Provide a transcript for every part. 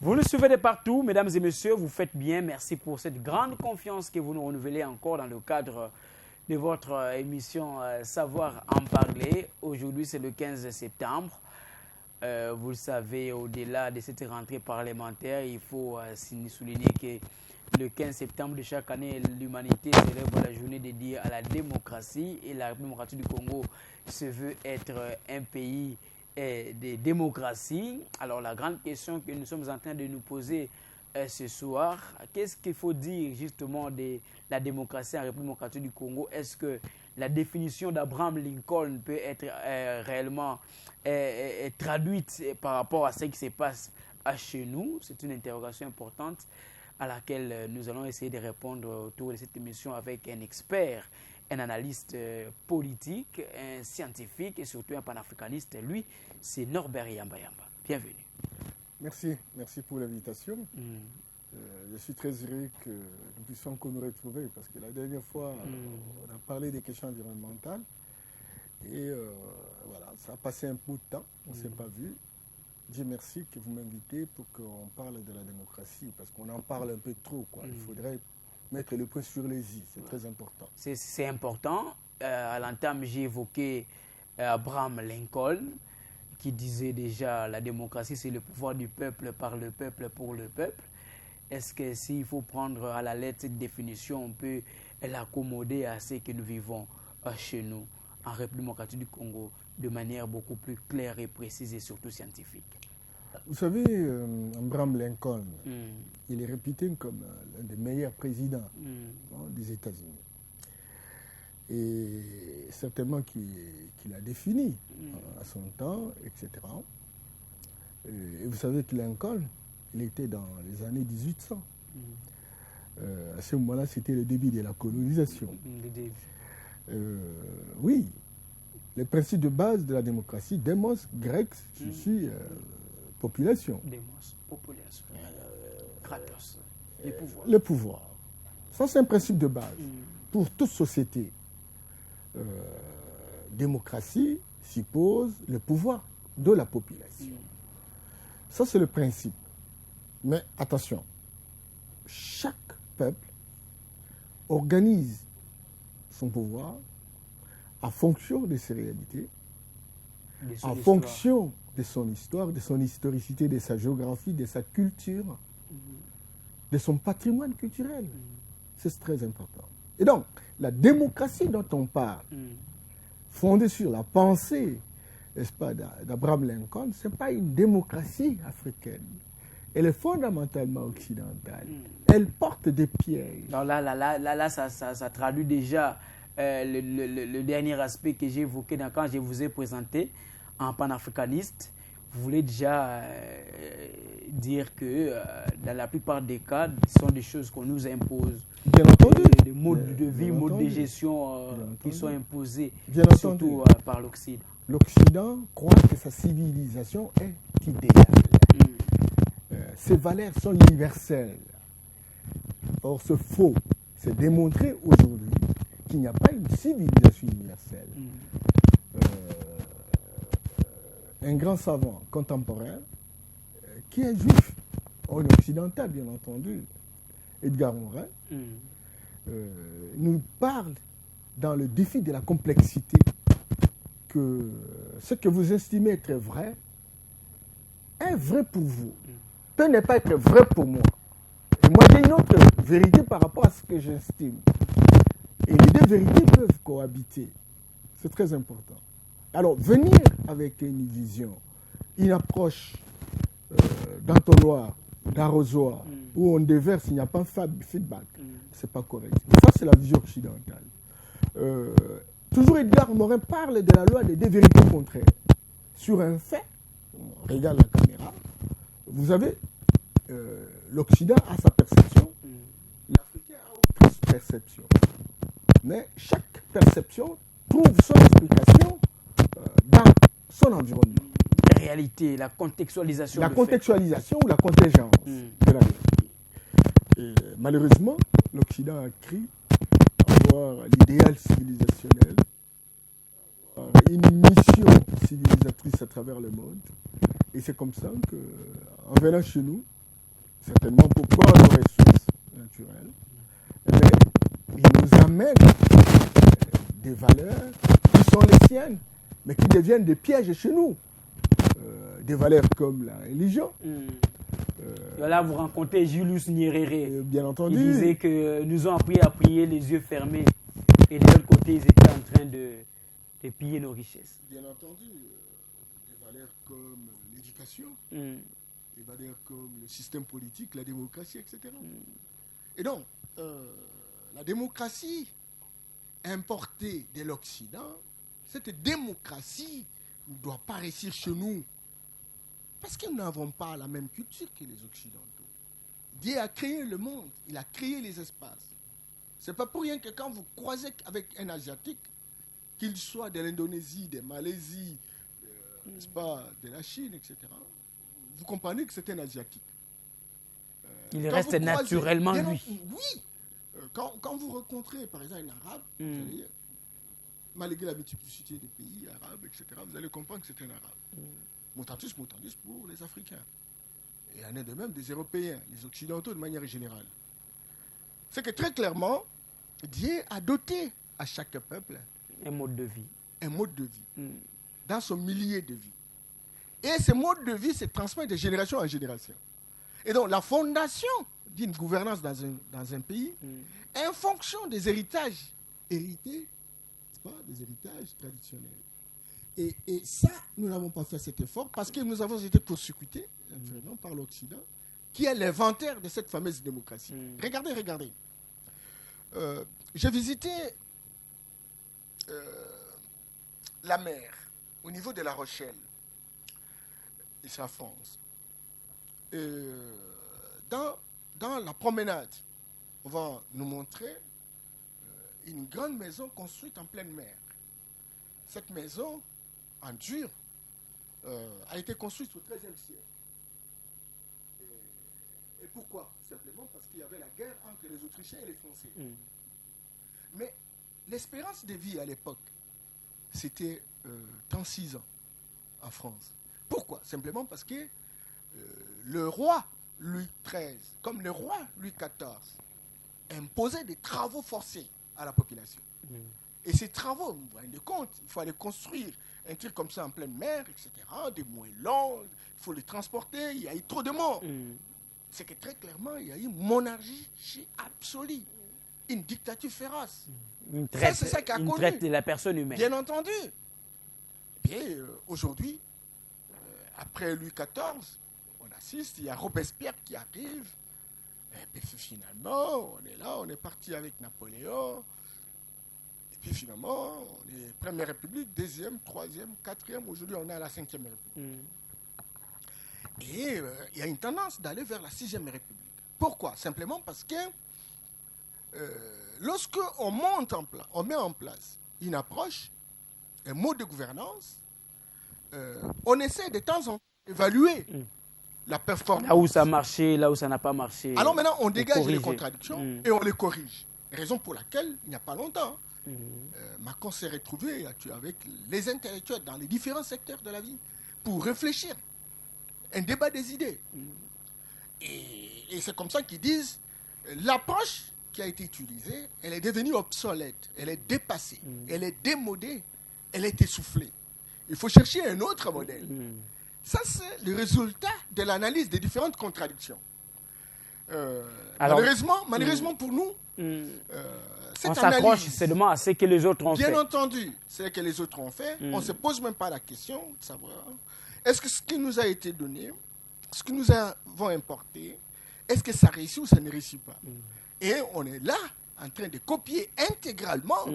Vous nous suivez de partout, mesdames et messieurs, vous faites bien. Merci pour cette grande confiance que vous nous renouvelez encore dans le cadre de votre émission Savoir en parler. Aujourd'hui, c'est le 15 septembre. Vous le savez, au-delà de cette rentrée parlementaire, il faut souligner que le 15 septembre de chaque année, l'humanité célèbre la journée dédiée à la démocratie et la République du Congo se veut être un pays de démocratie. Alors la grande question que nous sommes en train de nous poser ce soir, qu'est-ce qu'il faut dire justement de la démocratie en République démocratique du Congo? Est-ce que la définition d'Abraham Lincoln peut être réellement traduite par rapport à ce qui se passe chez nous? C'est une interrogation importante à laquelle nous allons essayer de répondre autour de cette émission avec un expert, un analyste politique, un scientifique et surtout un panafricaniste. Lui, c'est Norbert Yamba Yamba. Bienvenue. Merci pour l'invitation. Je suis très heureux que nous puissions nous retrouver parce que la dernière fois, on a parlé des questions environnementales et voilà, ça a passé un peu de temps, on ne s'est pas vu. Dieu merci que vous m'invitez pour qu'on parle de la démocratie parce qu'on en parle un peu trop, quoi. Il faudrait mettre le point sur les i, c'est très important. C'est important. À l'entame, j'ai évoqué Abraham Lincoln qui disait déjà la démocratie, c'est le pouvoir du peuple par le peuple pour le peuple. Est-ce que s'il faut prendre à la lettre cette définition, on peut l'accommoder à ce que nous vivons chez nous, en République démocratique du Congo, de manière beaucoup plus claire et précise et surtout scientifique? Vous savez, Abraham Lincoln, il est réputé comme l'un des meilleurs présidents des États-Unis. Et certainement qu'il a défini à son temps, etc. Et vous savez que Lincoln, il était dans les années 1800. À ce moment-là, c'était le début de la colonisation. Oui, les principes de base de la démocratie, demos, grec, signifie population. Demos, population. Kratos, le pouvoir. Le pouvoir. Ça, c'est un principe de base pour toute société. Démocratie suppose le pouvoir de la population. Ça, c'est le principe. Mais attention, chaque peuple organise son pouvoir en fonction de ses réalités, en fonction de son histoire, de son historicité, de sa géographie, de sa culture, de son patrimoine culturel. C'est très important. Et donc, la démocratie dont on parle, fondée sur la pensée, n'est-ce pas, d'Abraham Lincoln, ce n'est pas une démocratie africaine. Elle est fondamentalement occidentale. Elle porte des pièges. Non, là ça traduit déjà le dernier aspect que j'ai évoqué quand je vous ai présenté en panafricaniste. Vous voulez déjà dire que dans la plupart des cas, ce sont des choses qu'on nous impose. Bien entendu. Des modes de vie, modes de gestion qui sont imposés, surtout par l'Occident. L'Occident croit que sa civilisation est idéale. Ses valeurs sont universelles. Or, ce faux, c'est démontré aujourd'hui qu'il n'y a pas une civilisation universelle. Un grand savant contemporain, qui est juif, en occidental bien entendu, Edgar Morin, nous parle dans le défi de la complexité que ce que vous estimez être vrai est vrai pour vous, peut ne pas être vrai pour moi. Et moi j'ai une autre vérité par rapport à ce que j'estime. Et les deux vérités peuvent cohabiter. C'est très important. Alors, venir avec une vision, une approche d'entonnoir, d'arrosoir, où on déverse, il n'y a pas de feedback, c'est pas correct. Ça, c'est la vision occidentale. Toujours Edgar Morin parle de la loi des deux vérités contraires. Sur un fait, on regarde la caméra, vous avez l'Occident a sa perception, l'Africain a autre perception. Mais chaque perception trouve son explication dans son environnement. La réalité, la contextualisation. La contextualisation ou la contingence de la réalité. Et malheureusement, l'Occident a cru avoir l'idéal civilisationnel, une mission civilisatrice à travers le monde. Et c'est comme ça qu'en venant chez nous, certainement pour prendre nos ressources naturelles, mais il nous amène des valeurs qui sont les siennes, mais qui deviennent des pièges chez nous. Des valeurs comme la religion. Là, vous rencontrez Julius Nyerere. Bien entendu. Il disait que nous ont appris à prier les yeux fermés. Et de l'autre côté, ils étaient en train de piller nos richesses. Bien entendu. Des valeurs comme l'éducation, des valeurs comme le système politique, la démocratie, etc. Et donc, la démocratie importée de l'Occident, cette démocratie ne doit pas réussir chez nous. Parce que nous n'avons pas la même culture que les Occidentaux. Dieu a créé le monde, il a créé les espaces. Ce n'est pas pour rien que quand vous croisez avec un Asiatique, qu'il soit de l'Indonésie, de Malaisie, n'est-ce pas, de la Chine, etc., vous comprenez que c'est un Asiatique. Il reste naturellement lui. Oui. Quand vous rencontrez, par exemple, un Arabe, vous allez, malgré la multiplicité des pays arabes, etc., vous allez comprendre que c'est un Arabe. Mutandis pour les Africains. Et il y en a de même des Européens, les Occidentaux de manière générale. C'est que très clairement, Dieu a doté à chaque peuple un mode de vie. Un mode de vie. Dans son milieu de vie. Et ce mode de vie se transmet de génération en génération. Et donc la fondation d'une gouvernance dans un pays est en fonction des héritages hérités, des héritages traditionnels. Et ça, nous n'avons pas fait cet effort parce que nous avons été persécutés par l'Occident, qui est l'inventaire de cette fameuse démocratie. Regardez. J'ai visité la mer, au niveau de La Rochelle, ici en France. Dans la promenade, on va nous montrer une grande maison construite en pleine mer. Cette maison, en dur, a été construite au XIIIe siècle. Et pourquoi? Simplement parce qu'il y avait la guerre entre les Autrichiens et les Français. Mais l'espérance de vie à l'époque, c'était 36 ans en France. Pourquoi? Simplement parce que le roi Louis XIII, comme le roi Louis XIV, imposait des travaux forcés à la population. Et ces travaux, vous vous rendez compte, il faut aller construire un truc comme ça en pleine mer, etc., des moellons, il faut les transporter, il y a eu trop de morts. C'est que très clairement, il y a eu une monarchie absolue, une dictature féroce. C'est ça qui a connu. Traite de la personne humaine. Bien entendu. Et puis aujourd'hui, après Louis XIV, on assiste, il y a Robespierre qui arrive. Et puis finalement, on est là, on est parti avec Napoléon. Et puis finalement, on est Première République, Deuxième, Troisième, Quatrième. Aujourd'hui, on est à la Cinquième République. Et il y a une tendance d'aller vers la Sixième République. Pourquoi? Simplement parce que lorsque on met en place une approche, un mode de gouvernance, on essaie de temps en temps d'évaluer la performance. Là où ça a marché, là où ça n'a pas marché. Alors maintenant, on dégage les contradictions et on les corrige. Raison pour laquelle, il n'y a pas longtemps, Macron s'est retrouvé avec les intellectuels dans les différents secteurs de la vie pour réfléchir. Un débat des idées. Et c'est comme ça qu'ils disent l'approche qui a été utilisée, elle est devenue obsolète, elle est dépassée, elle est démodée, elle est essoufflée. Il faut chercher un autre modèle. Ça, c'est le résultat de l'analyse des différentes contradictions. Alors, malheureusement pour nous, on s'accroche seulement à ce que les autres ont fait. Bien entendu, ce que les autres ont fait, on ne se pose même pas la question de savoir est-ce que ce qui nous a été donné, ce que nous avons importé, est-ce que ça réussit ou ça ne réussit pas? Et on est là, en train de copier intégralement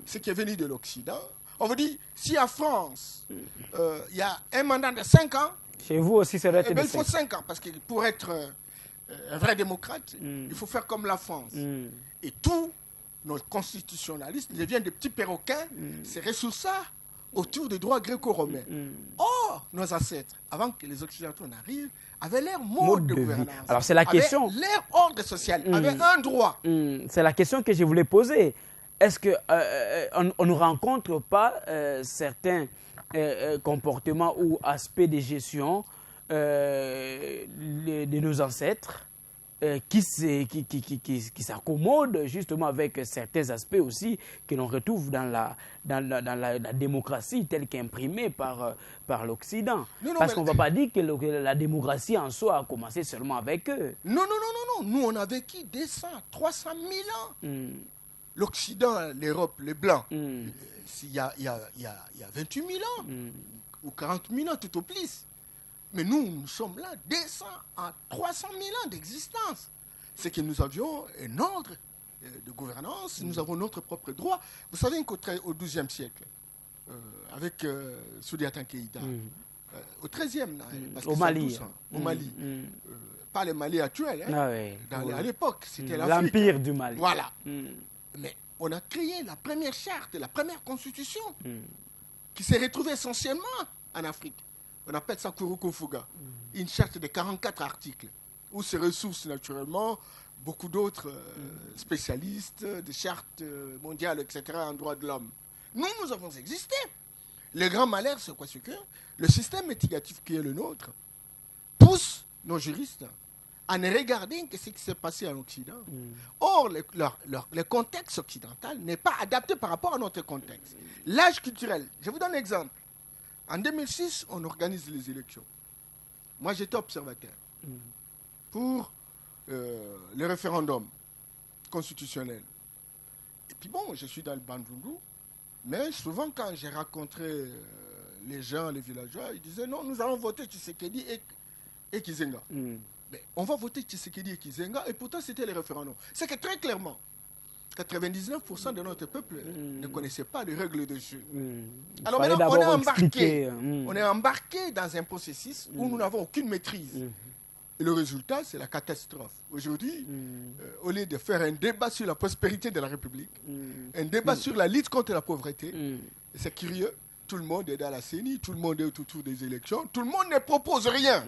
ce qui est venu de l'Occident. On vous dit, si en France, il y a un mandat de 5 ans, chez vous aussi, ça doit être il faut 5 ans, parce que pour être un vrai démocrate, il faut faire comme la France. Et tous nos constitutionnalistes deviennent des petits perroquins, c'est sur ça, autour des droits gréco-romains. Or, nos ancêtres, avant que les Occidentaux n'arrivent, avaient leur mode de gouvernance. Alors, c'est la question. Avaient leur ordre social, avaient un droit. C'est la question que je voulais poser. Est-ce qu'on ne rencontre pas certains comportements ou aspects de gestion de nos ancêtres qui s'accommode justement avec certains aspects aussi que l'on retrouve dans la démocratie telle qu'imprimée par l'Occident. Parce qu'on ne va pas dire que la démocratie en soi a commencé seulement avec eux. Non. Nous, on a vécu 200, 300 000 ans. L'Occident, l'Europe, les Blancs, il y a 28 000 ans ou 40 000 ans tout au plus. Mais nous sommes là 200 à 300 000 ans d'existence. C'est que nous avions un ordre de gouvernance, nous avons notre propre droit. Vous savez qu'au XIIe siècle, avec Soudiata Keïta, au XIIIe, au Mali, pas le Mali actuel, à l'époque, c'était l'Empire du Mali. Voilà. Mais on a créé la première charte, la première constitution, qui s'est retrouvée essentiellement en Afrique. On appelle ça Kurukufuga, une charte de 44 articles, où se ressourcent naturellement beaucoup d'autres spécialistes des chartes mondiales, etc., en droit de l'homme. Nous avons existé. Le grand malheur, c'est quoi? C'est que le système éducatif qui est le nôtre pousse nos juristes à ne regarder que ce qui s'est passé en Occident. Or, le contexte occidental n'est pas adapté par rapport à notre contexte. L'âge culturel, je vous donne un exemple. En 2006, on organise les élections. Moi, j'étais observateur pour le référendum constitutionnel. Et puis bon, je suis dans le Bandundu, mais souvent quand j'ai rencontré les gens, les villageois, ils disaient non, nous allons voter Tshisekedi et Kizenga. Mais on va voter Tshisekedi et Kizenga, et pourtant c'était le référendum. C'est que très clairement, 99% de notre peuple ne connaissait pas les règles de jeu. Alors maintenant, on est embarqué dans un processus où nous n'avons aucune maîtrise. Et le résultat, c'est la catastrophe. Aujourd'hui, au lieu de faire un débat sur la prospérité de la République, un débat sur la lutte contre la pauvreté, c'est curieux, tout le monde est dans la CENI, tout le monde est autour des élections, tout le monde ne propose rien.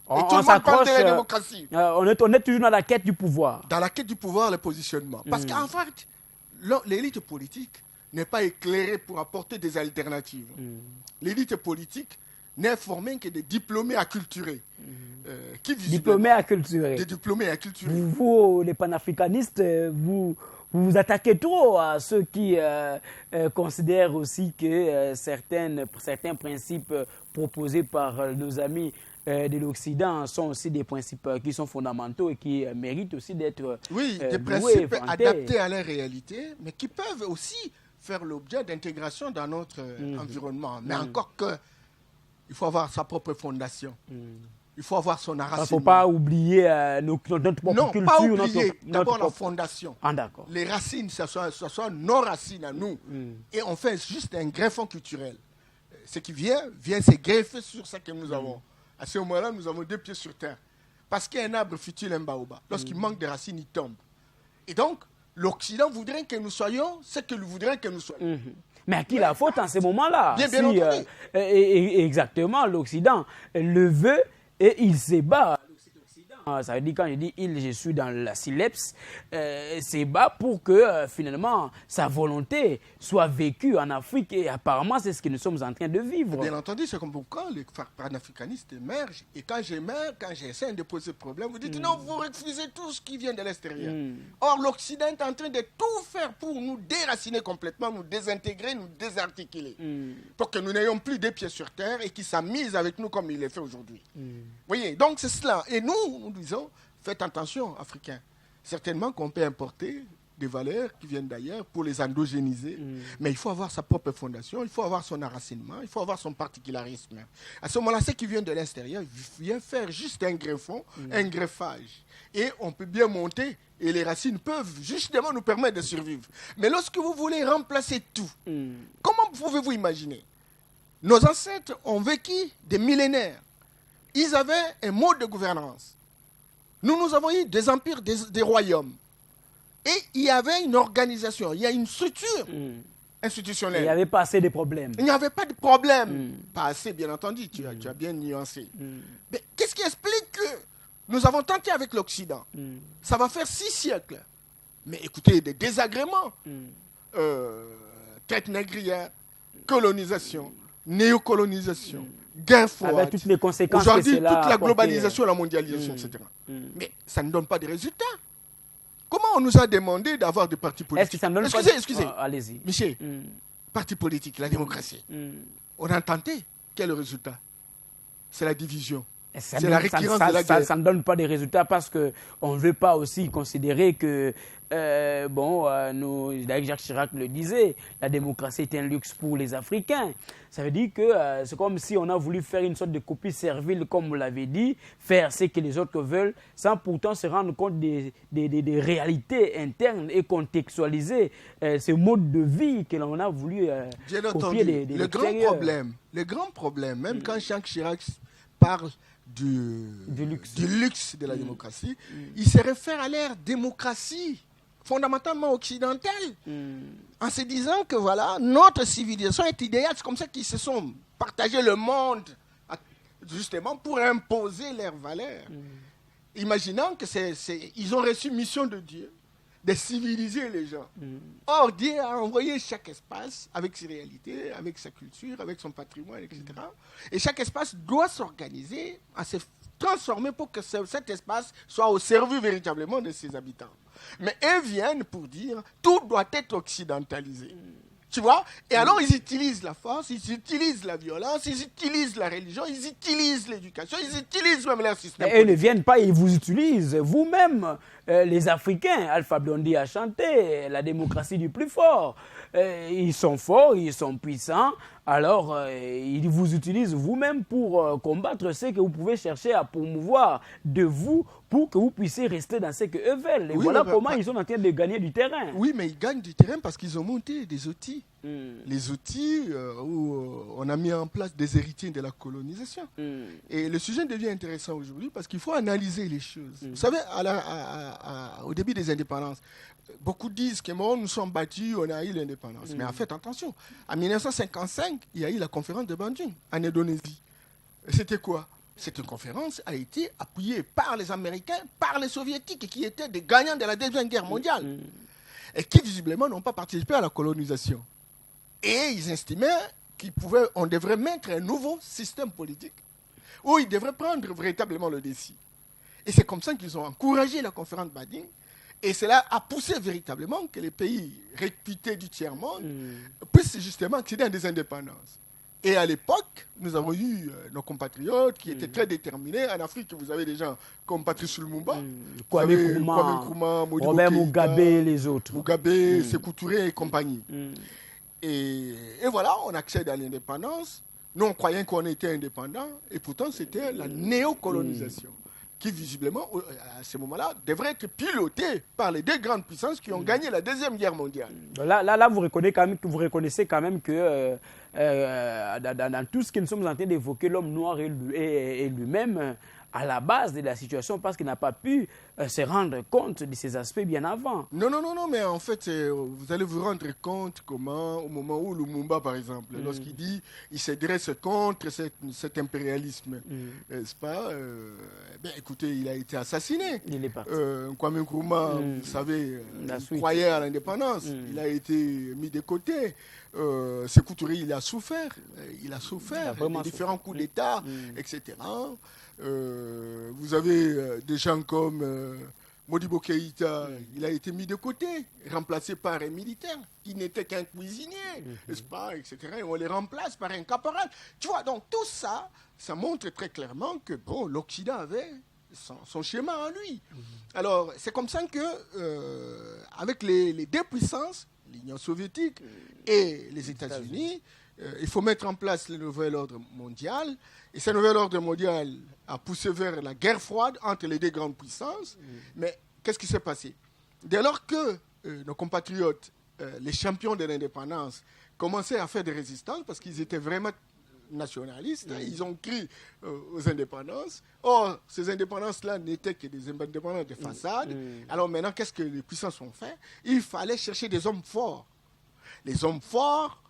On s'accroche, de la démocratie. On est toujours dans la quête du pouvoir. Dans la quête du pouvoir, le positionnement. Parce qu'en fait, l'élite politique n'est pas éclairée pour apporter des alternatives. L'élite politique n'est formée que des diplômés acculturés. Diplômés acculturés. Des diplômés acculturés. Vous, les panafricanistes, vous vous attaquez trop à ceux qui considèrent aussi que certains principes proposés par nos amis de l'Occident sont aussi des principes qui sont fondamentaux et qui méritent aussi d'être des principes adaptés à la réalité, mais qui peuvent aussi faire l'objet d'intégration dans notre environnement. Mais encore que, il faut avoir sa propre fondation. Il faut avoir son enracinement. Il ne faut pas oublier notre propre culture. Non, pas oublier. D'abord la fondation. Ah, d'accord. Les racines, ce soit nos racines à nous. Et on fait juste un greffon culturel. Ce qui vient se greffer sur ce que nous avons. À ce moment-là, nous avons deux pieds sur terre. Parce qu'un arbre futile un baobab. Lorsqu'il manque de racines, il tombe. Et donc, l'Occident voudrait que nous soyons ce qu'il voudrait que nous soyons. Mais à qui la faute en ce moment-là? Bien entendu. Exactement, l'Occident le veut et il se bat. Ça veut dire, quand je dis il, je suis dans la syllèpse, c'est bas pour que finalement sa volonté soit vécue en Afrique, et apparemment c'est ce que nous sommes en train de vivre. Bien entendu, c'est comme pourquoi les panafricanistes émergent, et quand j'émerge, quand j'essaie de poser problème, vous dites non, vous refusez tout ce qui vient de l'extérieur. Or l'Occident est en train de tout faire pour nous déraciner complètement, nous désintégrer, nous désarticuler, pour que nous n'ayons plus des pieds sur terre et qu'ils s'amusent avec nous comme il le fait aujourd'hui. Vous voyez, donc c'est cela. Et nous disons, faites attention, Africains. Certainement qu'on peut importer des valeurs qui viennent d'ailleurs pour les endogéniser, mais il faut avoir sa propre fondation, il faut avoir son enracinement, il faut avoir son particularisme. À ce moment-là, ce qui vient de l'extérieur vient faire juste un greffon, un greffage. Et on peut bien monter, et les racines peuvent justement nous permettre de survivre. Mais lorsque vous voulez remplacer tout, comment pouvez-vous imaginer? Nos ancêtres ont vécu des millénaires. Ils avaient un mode de gouvernance. Nous avons eu des empires, des royaumes. Et il y avait une organisation, il y a une structure institutionnelle. Il n'y avait pas assez de problèmes. Il n'y avait pas de problème. Pas assez, bien entendu, tu as bien nuancé. Mais qu'est-ce qui explique que nous avons tenté avec l'Occident? Ça va faire 6 siècles. Mais écoutez, des désagréments. Traite négrière, colonisation, néocolonisation, guerre froide. Avec toutes les conséquences que aujourd'hui, cela toute la a apporté. globalisation, la mondialisation, etc. Mais ça ne donne pas de résultats. Comment on nous a demandé d'avoir des partis politiques? Est-ce que ça ne donne pas Excusez. allez-y. Michel, parti politique, la démocratie. On a tenté. Quel est le résultat? C'est la division. C'est la récurrence de la guerre. Ça ne donne pas de résultats parce qu'on ne veut pas aussi considérer que, Jacques Chirac le disait, la démocratie est un luxe pour les Africains. Ça veut dire que c'est comme si on a voulu faire une sorte de copie servile, comme vous l'avez dit, faire ce que les autres veulent, sans pourtant se rendre compte des réalités internes et contextualiser ce mode de vie que l'on a voulu copier de l'extérieur. Le grand problème, même quand Jacques Chirac parle du luxe de la démocratie, il se réfère à l'ère démocratie fondamentalement occidentale, en se disant que voilà, notre civilisation est idéale. C'est comme ça qu'ils se sont partagés le monde, justement pour imposer leurs valeurs, imaginant que ils ont reçu mission de Dieu de civiliser les gens. Or, Dieu a envoyé chaque espace avec ses réalités, avec sa culture, avec son patrimoine, etc. Et chaque espace doit s'organiser à se transformer pour que cet espace soit au service véritablement de ses habitants. Mais eux viennent pour dire tout doit être occidentalisé. Tu vois? Et alors, ils utilisent la force, ils utilisent la violence, ils utilisent la religion, ils utilisent l'éducation, ils utilisent même leur système politique. Ils ne viennent pas, ils vous utilisent. Vous-même, les Africains, Alpha Blondy a chanté la démocratie du plus fort. Ils sont forts, ils sont puissants. Alors, ils vous utilisent vous-même pour combattre ce que vous pouvez chercher à promouvoir de vous pour que vous puissiez rester dans ce qu'eux veulent. Et voilà comment ils sont en train de gagner du terrain. Oui, mais ils gagnent du terrain parce qu'ils ont monté des outils. Les outils où on a mis en place des héritiers de la colonisation. Et le sujet devient intéressant aujourd'hui parce qu'il faut analyser les choses. Vous savez, au début des indépendances, beaucoup disent que nous sommes battus, on a eu l'indépendance. Mais en fait, attention, en 1955, il y a eu la conférence de Bandung en Indonésie. C'était quoi? Cette conférence a été appuyée par les Américains, par les Soviétiques, qui étaient des gagnants de la Deuxième Guerre mondiale, et qui visiblement n'ont pas participé à la colonisation. Et ils estimaient qu'on devrait mettre un nouveau système politique, où ils devraient prendre véritablement le défi. Et c'est comme ça qu'ils ont encouragé la conférence de Bandung. Et cela a poussé véritablement que les pays réputés du tiers-monde puissent justement accéder à des indépendances. Et à l'époque, nous avons eu nos compatriotes qui étaient très déterminés. En Afrique, vous avez des gens comme Patrice Lumumba, Kwame Nkrumah, Robert Mugabe et les autres. Mugabe, Sékou Touré et compagnie. Et voilà, on accède à l'indépendance. Nous, on croyait qu'on était indépendants, et pourtant, c'était la néocolonisation, qui visiblement, à ce moment-là, devrait être pilotée par les deux grandes puissances qui ont gagné la Deuxième Guerre mondiale. Là vous reconnaissez quand même que dans tout ce que nous sommes en train d'évoquer, l'homme noir est lui-même à la base de la situation parce qu'il n'a pas pu se rendre compte de ces aspects bien avant. Non, mais en fait, vous allez vous rendre compte comment, au moment où Lumumba, par exemple, lorsqu'il dit il se dresse contre cet impérialisme, n'est-ce pas écoutez, il a été assassiné. Il est parti. Kwame Nkrumah, vous savez, croyait à l'indépendance. Il a été mis de côté. Sékou Touré, il a souffert. Il a souffert des différents coups d'État, etc. Vous avez des gens comme Modibo Keïta, il a été mis de côté, remplacé par un militaire qui n'était qu'un cuisinier, n'est-ce pas, etc. Et on les remplace par un caporal. Tu vois, donc tout ça, ça montre très clairement que l'Occident avait son schéma en lui. Alors, c'est comme ça que, avec les deux puissances, l'Union soviétique et les États-Unis, il faut mettre en place le nouvel ordre mondial. Et ce nouvel ordre mondial a poussé vers la guerre froide entre les deux grandes puissances. Mais qu'est-ce qui s'est passé? Dès lors que nos compatriotes, les champions de l'indépendance, commençaient à faire des résistances parce qu'ils étaient vraiment nationalistes, ils ont crié aux indépendances. Or, ces indépendances-là n'étaient que des indépendances de façade. Alors maintenant, qu'est-ce que les puissances ont fait? Il fallait chercher des hommes forts. Les hommes forts,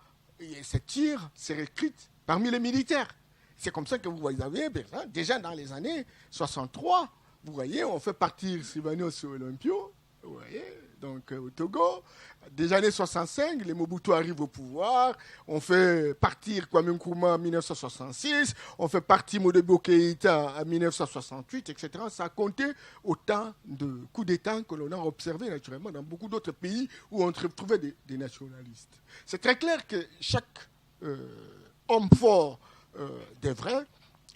se tirent, se recrutent parmi les militaires. C'est comme ça que vous avez, déjà dans les années 63, vous voyez, on fait partir Sylvanus Olympio, vous voyez, donc au Togo. Des années 65, les Mobutu arrivent au pouvoir. On fait partir Kwame Nkrumah en 1966. On fait partir Modibo Keïta en 1968, etc. Ça a compté autant de coups d'État que l'on a observé naturellement dans beaucoup d'autres pays où on retrouvait des nationalistes. C'est très clair que chaque homme fort devrait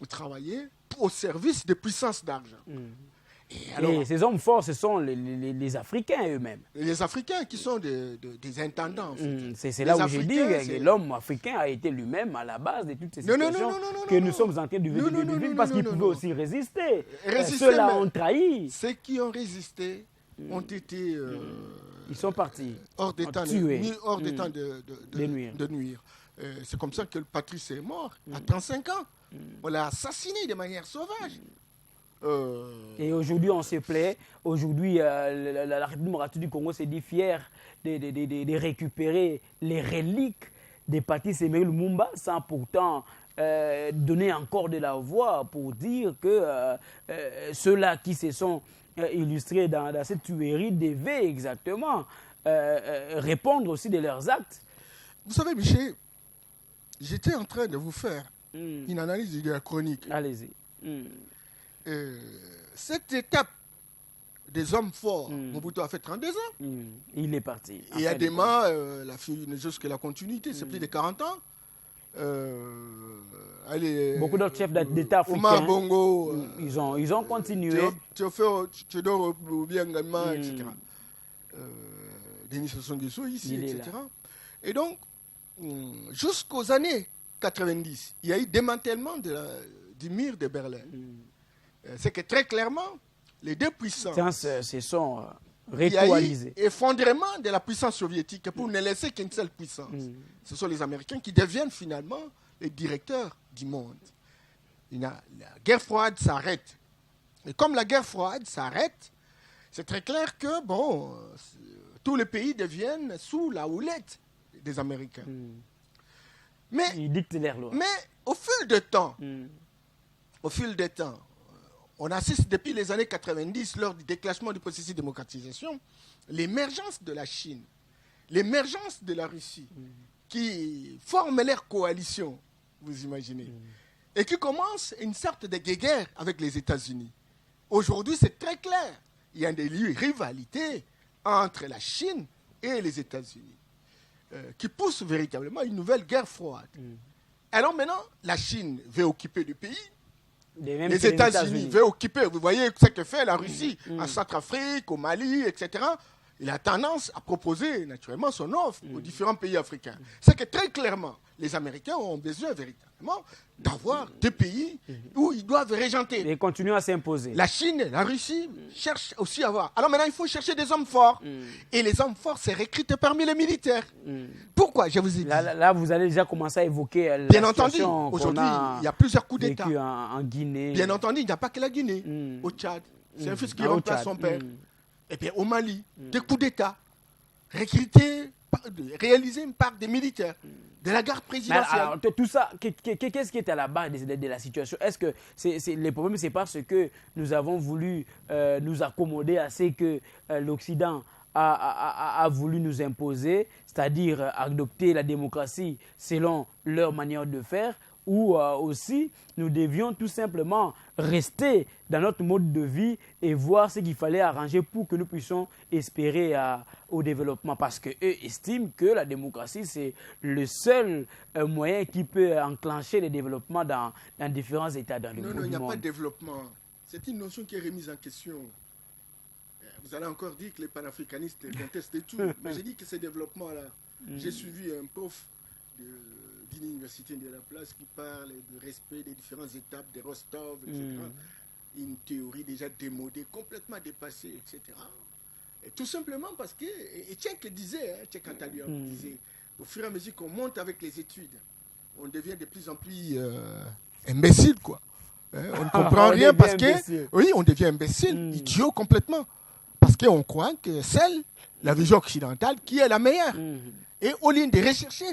travailler au service des puissances d'argent. Et ces hommes forts, ce sont les Africains eux-mêmes. Les Africains qui sont des intendants. En fait. C'est là où j'ai dit que l'homme africain a été lui-même à la base de toutes ces situations que nous sommes en train de vivre parce qu'il pouvait aussi résister. Ceux-là ont trahi. Ceux qui ont résisté ont été... ils sont partis. Hors d'état de nuire. C'est comme ça que Patrice est mort à 35 ans. On l'a assassiné de manière sauvage. Et aujourd'hui, on se plaît. Aujourd'hui, la République démocratique du Congo s'est dit fière de récupérer les reliques de Patrice Emery Lumumba sans pourtant donner encore de la voix pour dire que ceux-là qui se sont illustrés dans cette tuerie devaient exactement répondre aussi de leurs actes. Vous savez, Michel, j'étais en train de vous faire une analyse de la chronique. Allez-y. Cette étape des hommes forts, Mobutu a fait 32 ans. Il est parti. Et Adema, la fille ne juste que la continuité, c'est plus de 40 ans. Beaucoup d'autres chefs d'État africains, Omar Bongo, ils ont continué. Théodore Obiangama, etc. Denis Sassou Nguesso ici, etc. Et donc, jusqu'aux années 90, il y a eu démantèlement du mur de Berlin. C'est que très clairement, les deux puissances se sont récoalisées. Il y a eu effondrement de la puissance soviétique pour ne laisser qu'une seule puissance. Ce sont les Américains qui deviennent finalement les directeurs du monde. La guerre froide s'arrête. Et comme la guerre froide s'arrête, c'est très clair que tous les pays deviennent sous la houlette des Américains. Mais, ils dictent leurs lois. Mais au fil du temps, on assiste depuis les années 90, lors du déclenchement du processus de démocratisation, l'émergence de la Chine, l'émergence de la Russie, qui forment leur coalition, vous imaginez, et qui commencent une sorte de guerre avec les États-Unis. Aujourd'hui, c'est très clair. Il y a des rivalités entre la Chine et les États-Unis, qui poussent véritablement une nouvelle guerre froide. Alors maintenant, la Chine veut occuper le pays. Les États-Unis veulent occuper. Vous voyez ce que fait la Russie en Centrafrique, au Mali, etc. Il a tendance à proposer naturellement son offre aux différents pays africains. C'est que très clairement, les Américains ont besoin véritablement d'avoir deux pays où ils doivent régenter. Et continuer à s'imposer. La Chine et la Russie cherchent aussi à avoir. Alors maintenant, il faut chercher des hommes forts. Et les hommes forts, c'est recruté parmi les militaires. Pourquoi? Je vous ai dit. Là, vous allez déjà commencer à évoquer la Bien entendu, situation aujourd'hui, il y a plusieurs coups d'État. En Guinée. Bien entendu, il n'y a pas que la Guinée. Au Tchad, c'est un fils qui remplace son père. Et bien au Mali, des coups d'État réalisés par des militaires, de la garde présidentielle. Alors, tout ça, qu'est-ce qui est à la base de la situation? Est-ce que le problème, c'est parce que nous avons voulu nous accommoder à ce que l'Occident a voulu nous imposer, c'est-à-dire adopter la démocratie selon leur manière de faire, ou aussi nous devions tout simplement rester dans notre mode de vie et voir ce qu'il fallait arranger pour que nous puissions espérer au développement. Parce qu'eux estiment que la démocratie, c'est le seul moyen qui peut enclencher le développement dans différents États dans le monde. Non, il n'y a pas de développement. C'est une notion qui est remise en question. Vous allez encore dire que les panafricanistes contestent et tout. Mais j'ai dit que ces développements-là, j'ai suivi un prof d'une université de la place qui parle de respect des différentes étapes de Rostov, etc. Une théorie déjà démodée, complètement dépassée, etc. Et tout simplement parce que, et Tchèque disait, Tchèque Antalya disait, au fur et à mesure qu'on monte avec les études, on devient de plus en plus imbécile, quoi. On ne comprend rien parce que, oui, on devient imbécile, idiot complètement. Parce qu'on croit que c'est la vision occidentale qui est la meilleure. Et au lieu de rechercher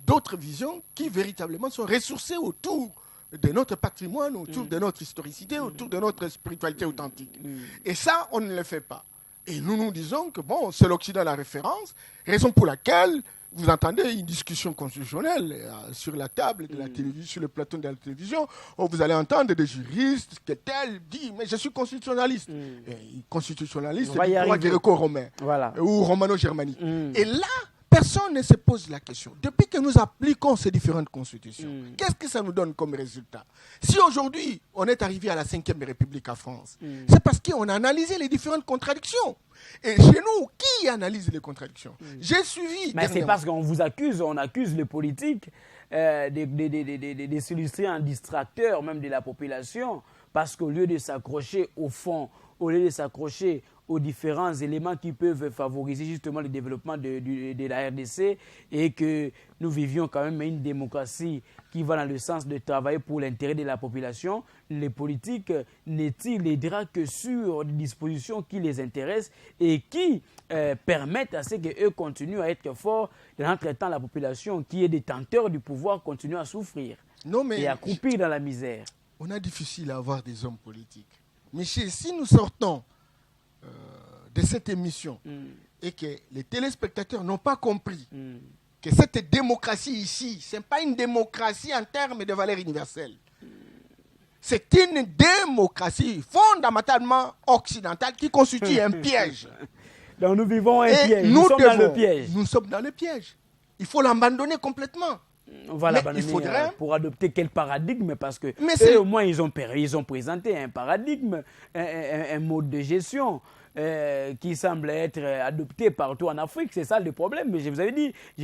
d'autres visions qui véritablement sont ressourcées autour de notre patrimoine, autour de notre historicité, autour de notre spiritualité authentique. Et ça, on ne le fait pas. Et nous disons que bon, c'est l'Occident la référence, raison pour laquelle vous entendez une discussion constitutionnelle sur la table de la télévision, sur le plateau de la télévision, où vous allez entendre des juristes que tel dit, mais je suis constitutionnaliste. Et constitutionnaliste, c'est du droit gréco-romain ou romano-germanique. Et là, personne ne se pose la question. Depuis que nous appliquons ces différentes constitutions, qu'est-ce que ça nous donne comme résultat? Si aujourd'hui, on est arrivé à la 5e République en France, c'est parce qu'on a analysé les différentes contradictions. Et chez nous, qui analyse les contradictions? J'ai suivi... Mais c'est parce qu'on vous accuse, on accuse les politiques de s'illustrer en distracteurs, même de la population, parce qu'au lieu de s'accrocher au fond, au lieu de s'accrocher aux différents éléments qui peuvent favoriser justement le développement de la RDC et que nous vivions quand même une démocratie qui va dans le sens de travailler pour l'intérêt de la population, les politiques ne draguent que sur des dispositions qui les intéressent et qui permettent à ce qu'eux continuent à être forts et en traitant la population qui est détenteur du pouvoir continue à souffrir et à croupir dans la misère. On a difficile à avoir des hommes politiques. Mais si nous sortons de cette émission et que les téléspectateurs n'ont pas compris que cette démocratie ici, ce n'est pas une démocratie en termes de valeurs universelles. C'est une démocratie fondamentalement occidentale qui constitue un piège. Donc nous vivons un piège, nous sommes dans le piège. Nous sommes dans le piège. Il faut l'abandonner complètement. On va l'abandonner pour adopter quel paradigme? Parce que eux, au moins, ils ont présenté un paradigme, un mode de gestion qui semble être adopté partout en Afrique. C'est ça le problème. Mais je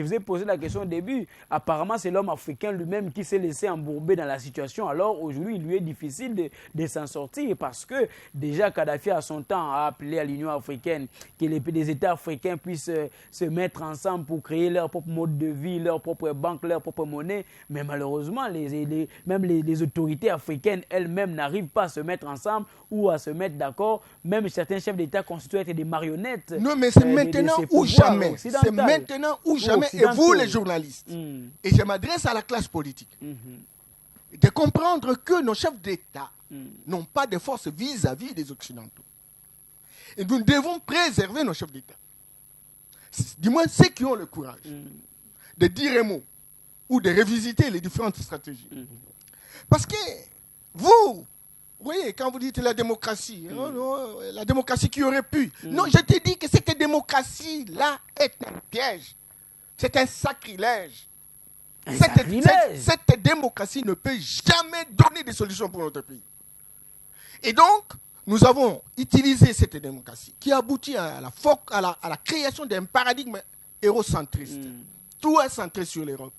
vous ai posé la question au début. Apparemment, c'est l'homme africain lui-même qui s'est laissé embourber dans la situation. Alors aujourd'hui, il lui est difficile de s'en sortir parce que déjà Kadhafi, à son temps, a appelé à l'Union africaine que les États africains puissent se mettre ensemble pour créer leur propre mode de vie, leur propre banque, leur propre monnaie. Mais malheureusement, même les autorités africaines elles-mêmes n'arrivent pas à se mettre ensemble ou à se mettre d'accord. Même certains chefs d'État constitués être des marionnettes. Non, mais c'est maintenant ou jamais. C'est maintenant ou jamais. Et vous, les journalistes, et je m'adresse à la classe politique, de comprendre que nos chefs d'État n'ont pas de force vis-à-vis des Occidentaux. Et nous devons préserver nos chefs d'État. Du moins, ceux qui ont le courage de dire un mot ou de revisiter les différentes stratégies. Parce que vous voyez, quand vous dites la démocratie, la démocratie qui aurait pu. Non, je te dis que cette démocratie-là est un piège. C'est un sacrilège. Cette démocratie ne peut jamais donner des solutions pour notre pays. Et donc, nous avons utilisé cette démocratie qui aboutit à la création d'un paradigme eurocentriste. Tout est centré sur l'Europe.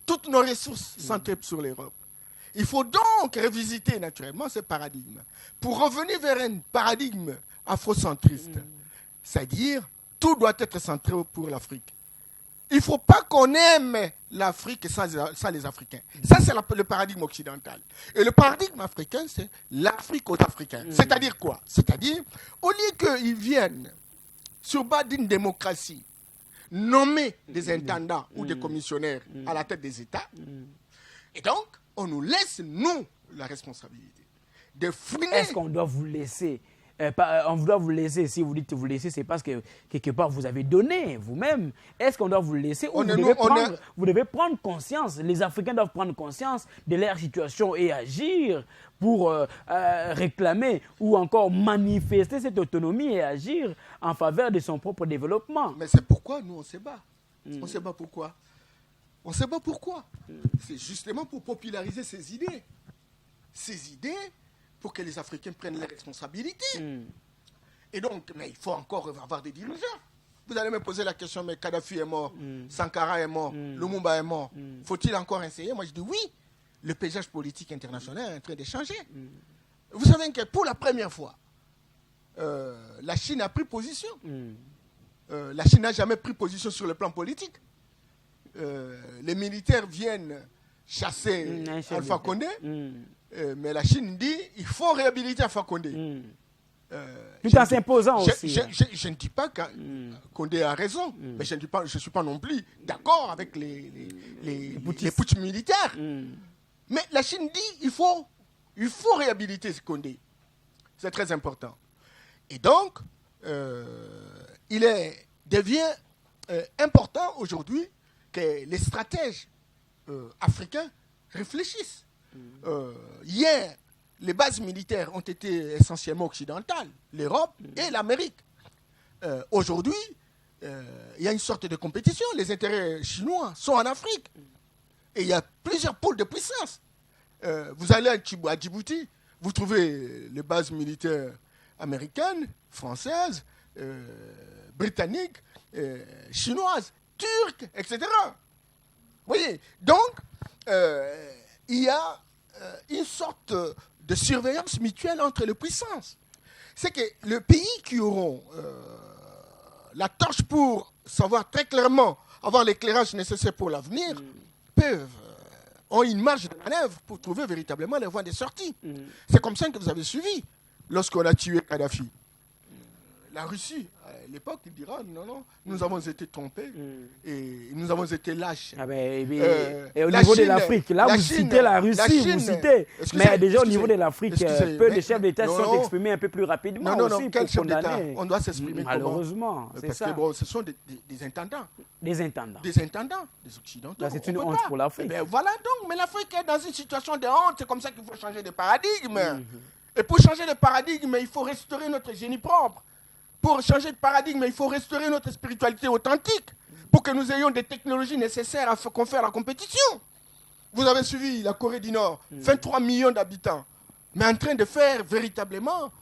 Toutes nos ressources centrées sur l'Europe. Il faut donc revisiter naturellement ce paradigme pour revenir vers un paradigme afrocentriste. C'est-à-dire, tout doit être centré pour l'Afrique. Il ne faut pas qu'on aime l'Afrique sans les Africains. Ça, c'est le paradigme occidental. Et le paradigme africain, c'est l'Afrique aux Africains. C'est-à-dire quoi? C'est-à-dire, au lieu qu'ils viennent sur base d'une démocratie, nommer des intendants ou des commissionnaires à la tête des États, et donc, on nous laisse, nous, la responsabilité de fouiner. Est-ce qu'on doit vous laisser on doit vous laisser, si vous dites vous laisser, c'est parce que quelque part vous avez donné vous-même. Est-ce qu'on doit vous laisser ou vous devez prendre conscience, les Africains doivent prendre conscience de leur situation et agir pour réclamer ou encore manifester cette autonomie et agir en faveur de son propre développement. Mais c'est pourquoi nous on se bat. On se bat pourquoi? On ne sait pas pourquoi. C'est justement pour populariser ces idées. Ces idées pour que les Africains prennent leurs responsabilités. Et donc, mais il faut encore avoir des dirigeants. Vous allez me poser la question, mais Kadhafi est mort, Sankara est mort, Lumumba est mort. Faut-il encore essayer? Moi, je dis oui. Le paysage politique international est en train de changer. Vous savez que pour la première fois, la Chine a pris position. La Chine n'a jamais pris position sur le plan politique. Les militaires viennent chasser Alpha Condé, mais la Chine dit il faut réhabiliter Alpha Condé. Tout en s'imposant aussi. Je ne dis pas que Condé a raison, mais je ne suis pas non plus d'accord avec les putsch militaires. Mais la Chine dit il faut réhabiliter Condé. C'est très important. Et donc, devient important aujourd'hui que les stratèges africains réfléchissent. Hier, les bases militaires ont été essentiellement occidentales, l'Europe et l'Amérique. Aujourd'hui, il y a une sorte de compétition. Les intérêts chinois sont en Afrique. Et il y a plusieurs pôles de puissance. Vous allez à Djibouti, vous trouvez les bases militaires américaines, françaises, britanniques, chinoises, turques, etc. Vous voyez, donc, il y a une sorte de surveillance mutuelle entre les puissances. C'est que les pays qui auront la torche pour savoir très clairement, avoir l'éclairage nécessaire pour l'avenir, ont une marge de manœuvre pour trouver véritablement les voies de sortie. C'est comme ça que vous avez suivi lorsqu'on a tué Kadhafi. La Russie, à l'époque, il dira non, nous avons été trompés et nous avons été lâches. Et au niveau de l'Afrique, là vous citez la Russie, vous citez. Mais déjà au niveau de l'Afrique, peu de chefs d'État sont exprimés un peu plus rapidement aussi pour condamner. On doit s'exprimer malheureusement, c'est ça. Parce que ce sont des intendants. Des intendants. Des intendants, des occidentaux. C'est une honte pour l'Afrique. Voilà donc, mais l'Afrique est dans une situation de honte, c'est comme ça qu'il faut changer de paradigme. Et pour changer de paradigme, il faut restaurer notre génie propre. Pour changer de paradigme, il faut restaurer notre spiritualité authentique pour que nous ayons des technologies nécessaires à faire la compétition. Vous avez suivi la Corée du Nord, 23 millions d'habitants, mais en train de faire véritablement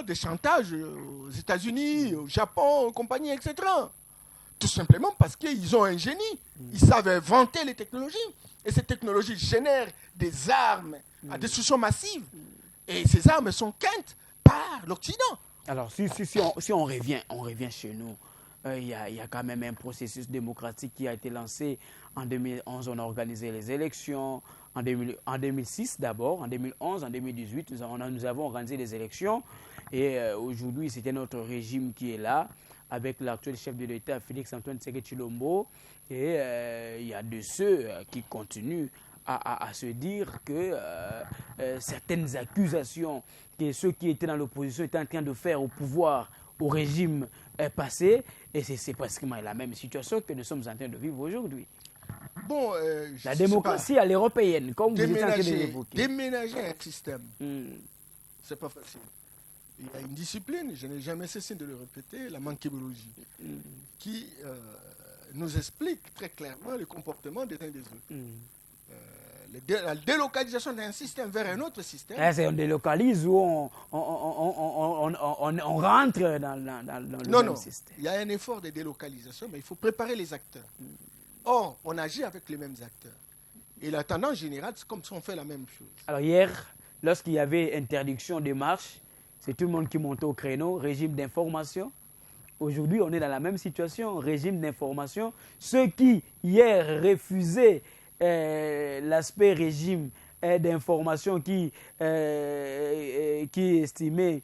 des chantages aux États-Unis, au Japon, compagnie, etc. Tout simplement parce qu'ils ont un génie. Ils savent inventer les technologies. Et ces technologies génèrent des armes à destruction massive. Et ces armes sont quintes par l'Occident. Alors, si on revient chez nous, il y a quand même un processus démocratique qui a été lancé. En 2011, on a organisé les élections. En 2006 d'abord, en 2011, en 2018, nous avons organisé les élections. Et aujourd'hui, c'était notre régime qui est là, avec l'actuel chef de l'État, Félix-Antoine Tshisekedi Tshilombo. Et il y a de ceux qui continuent à se dire que certaines accusations que ceux qui étaient dans l'opposition étaient en train de faire au pouvoir, au régime passé, et c'est pratiquement la même situation que nous sommes en train de vivre aujourd'hui. Bon, la démocratie à l'européenne, comme vous êtes en train de l'évoquer. Déménager un système, c'est pas facile. Il y a une discipline, je n'ai jamais cessé de le répéter, la mankébologie, qui nous explique très clairement le comportement des uns des autres. La délocalisation d'un système vers un autre système. On délocalise ou on rentre dans le même système. Il y a un effort de délocalisation, mais il faut préparer les acteurs. Or, on agit avec les mêmes acteurs. Et la tendance générale, c'est comme si on fait la même chose. Alors hier, lorsqu'il y avait interdiction de marche, c'est tout le monde qui montait au créneau, régime d'information. Aujourd'hui, on est dans la même situation, régime d'information. Ceux qui, hier, refusaient l'aspect régime d'information qui estimait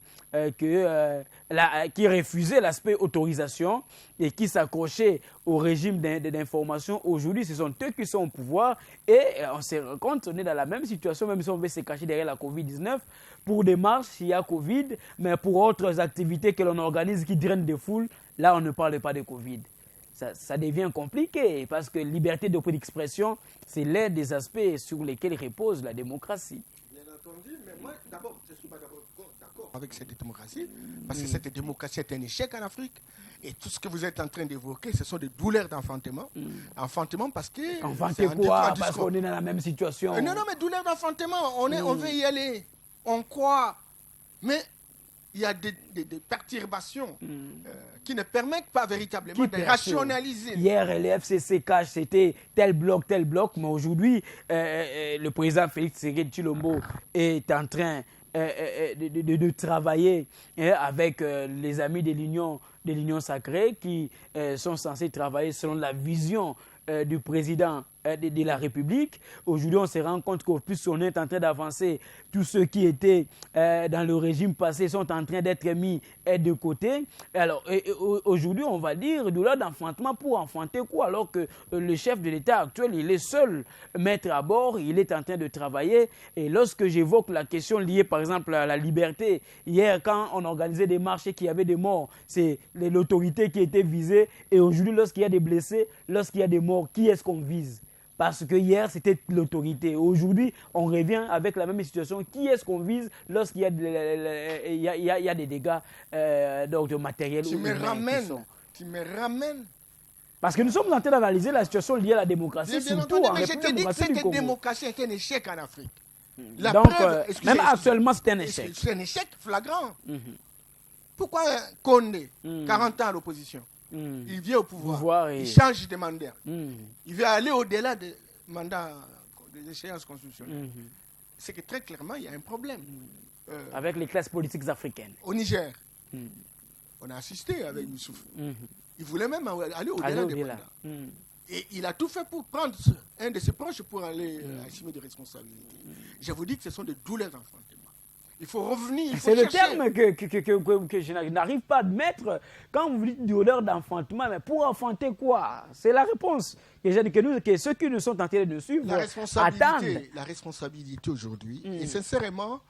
qui refusait l'aspect autorisation et qui s'accrochait au régime d'information. Aujourd'hui, ce sont eux qui sont au pouvoir et on se rend compte, on est dans la même situation, même si on veut se cacher derrière la Covid-19. Pour des marches, il y a Covid, mais pour autres activités que l'on organise qui drainent des foules, là, on ne parle pas de Covid. Ça devient compliqué parce que liberté d'expression, c'est l'un des aspects sur lesquels repose la démocratie. Bien entendu, mais moi, d'abord, je ne suis pas d'accord avec cette démocratie, parce que cette démocratie est un échec en Afrique. Et tout ce que vous êtes en train d'évoquer, ce sont des douleurs d'enfantement. Enfantement parce que... Enfanter quoi? Parce qu'on est dans la même situation. Non, mais douleurs d'enfantement, on veut y aller. On croit. Mais... il y a des perturbations qui ne permettent pas véritablement de rationaliser. Hier, les FCC cash, c'était tel bloc, mais aujourd'hui, le président Félix Tshisekedi Tshilombo est en train de travailler avec les amis de l'Union sacrée qui sont censés travailler selon la vision du président de la République. Aujourd'hui, on se rend compte qu'au plus on est en train d'avancer, tous ceux qui étaient dans le régime passé sont en train d'être mis de côté. Alors, aujourd'hui, on va dire douleur d'enfantement pour enfanter quoi? Alors que le chef de l'État actuel, il est seul maître à bord, il est en train de travailler. Et lorsque j'évoque la question liée, par exemple, à la liberté, hier, quand on organisait des marches et qu'il y avait des morts, c'est l'autorité qui était visée. Et aujourd'hui, lorsqu'il y a des blessés, lorsqu'il y a des morts, qui est-ce qu'on vise? Parce que hier, c'était l'autorité. Aujourd'hui, on revient avec la même situation. Qui est-ce qu'on vise lorsqu'il y a, il y a des dégâts donc de matériel? Tu me ramènes. Parce que nous sommes en train d'analyser la situation liée à la démocratie. Surtout mais je te dis que cette démocratie est un échec en Afrique. Donc, même actuellement, c'est un échec. C'est un échec flagrant. Pourquoi Condé, 40 ans à l'opposition, il vient au pouvoir, il change de mandat. Il veut aller au-delà des mandats, des échéances constitutionnelles. C'est que très clairement, il y a un problème. Avec les classes politiques africaines. Au Niger, on a assisté avec Youssouf. Il voulait même aller au-delà des mandats. Et il a tout fait pour prendre un de ses proches pour aller assumer des responsabilités. Je vous dis que ce sont des douleurs d'enfantement. Il faut revenir. C'est le terme que je n'arrive pas à admettre. Quand vous dites douleur d'enfantement, mais pour enfanter quoi? C'est la réponse que ceux qui nous sont en train de suivre attendent. La responsabilité aujourd'hui, et sincèrement,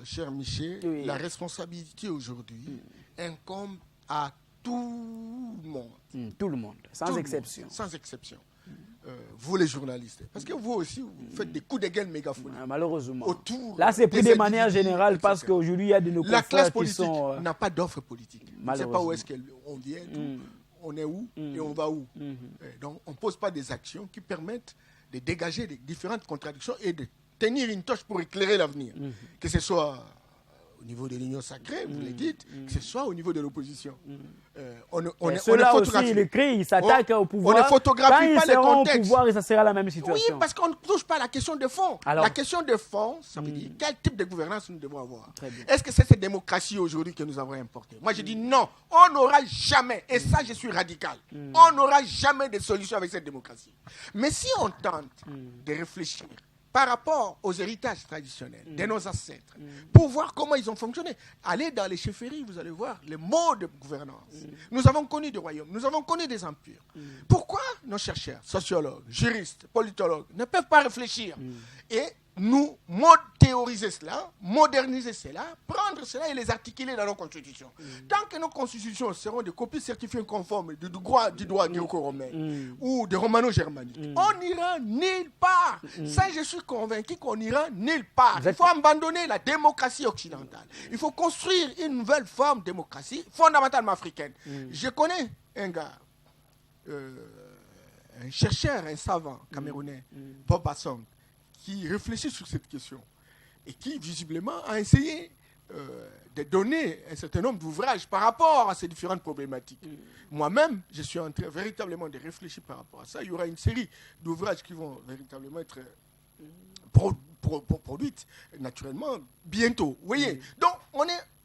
cher Michel, la responsabilité aujourd'hui incombe à tout le monde. Tout le monde, sans exception. Sans exception. Vous les journalistes, parce que vous aussi, vous faites des coups de gueule mégaphoniques. Malheureusement. Autour là, c'est pris de manière générale parce qu'aujourd'hui, il y a de nos confrères qui sont... La classe politique n'a pas d'offre politique. On ne sait pas où est-ce qu'on vient, on est où et on va où. Donc, on ne pose pas des actions qui permettent de dégager des différentes contradictions et de tenir une torche pour éclairer l'avenir. Que ce soit au niveau de l'union sacrée, vous le dites, que ce soit au niveau de l'opposition. Ceux-là aussi, ils crient, ils s'attaquent au pouvoir. On ne photographie pas les contextes. Au pouvoir et ça sera la même situation. Oui, parce qu'on ne touche pas à la question de fond. Alors, la question de fond, ça veut dire quel type de gouvernance nous devons avoir. Est-ce que c'est cette démocratie aujourd'hui que nous avons importée? Moi, je dis non. On n'aura jamais, et ça, je suis radical, on n'aura jamais de solution avec cette démocratie. Mais si on tente de réfléchir par rapport aux héritages traditionnels de nos ancêtres, pour voir comment ils ont fonctionné. Allez dans les chefferies, vous allez voir les modes de gouvernance. Nous avons connu des royaumes, nous avons connu des empires. Pourquoi nos chercheurs, sociologues, juristes, politologues ne peuvent pas réfléchir et nous théoriser cela, moderniser cela, prendre cela et les articuler dans nos constitutions. Tant que nos constitutions seront des copies certifiées conformes du droit gréco-romain ou de romano-germanique, on n'ira nulle part. Ça, je suis convaincu qu'on n'ira nulle part. Il faut abandonner la démocratie occidentale. Il faut construire une nouvelle forme de démocratie fondamentalement africaine. Je connais un gars, un chercheur, un savant camerounais, Bob Assong, qui réfléchit sur cette question et qui, visiblement, a essayé de donner un certain nombre d'ouvrages par rapport à ces différentes problématiques. Moi-même, je suis en train véritablement de réfléchir par rapport à ça. Il y aura une série d'ouvrages qui vont véritablement être produites, naturellement, bientôt. Vous voyez? Donc,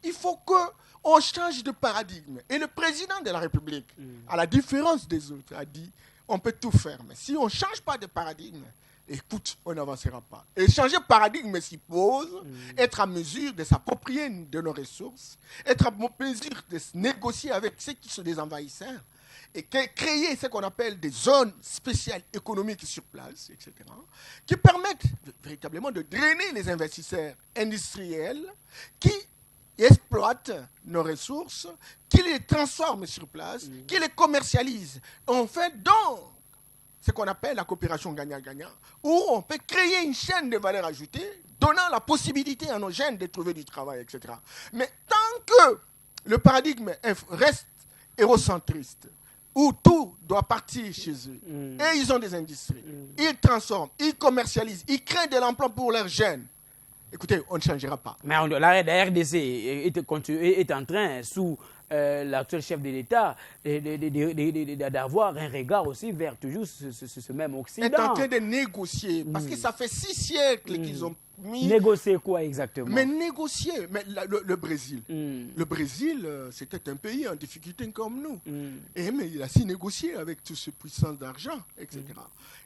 il faut qu'on change de paradigme. Et le président de la République, à la différence des autres, a dit on peut tout faire, mais si on ne change pas de paradigme, écoute, on n'avancera pas. Et changer de paradigme suppose être à mesure de s'approprier de nos ressources, être à mesure de négocier avec ceux qui sont des envahisseurs et créer ce qu'on appelle des zones spéciales économiques sur place, etc., qui permettent véritablement de drainer les investisseurs industriels qui exploitent nos ressources, qui les transforment sur place, qui les commercialisent. On fait donc ce qu'on appelle la coopération gagnant-gagnant, où on peut créer une chaîne de valeur ajoutée, donnant la possibilité à nos jeunes de trouver du travail, etc. Mais tant que le paradigme reste hérocentriste, où tout doit partir chez eux, et ils ont des industries, ils transforment, ils commercialisent, ils créent de l'emploi pour leurs jeunes, écoutez, on ne changera pas. Mais la RDC est en train, sous l'actuel chef de l'État, d'avoir un regard aussi vers toujours ce même Occident. Est en train de négocier, parce que ça fait 6 siècles qu'ils ont mis... Négocier quoi exactement? Mais négocier. Mais le Brésil, le Brésil, c'était un pays en difficulté comme nous. Mais il a su négocier avec toutes ces puissances d'argent, etc.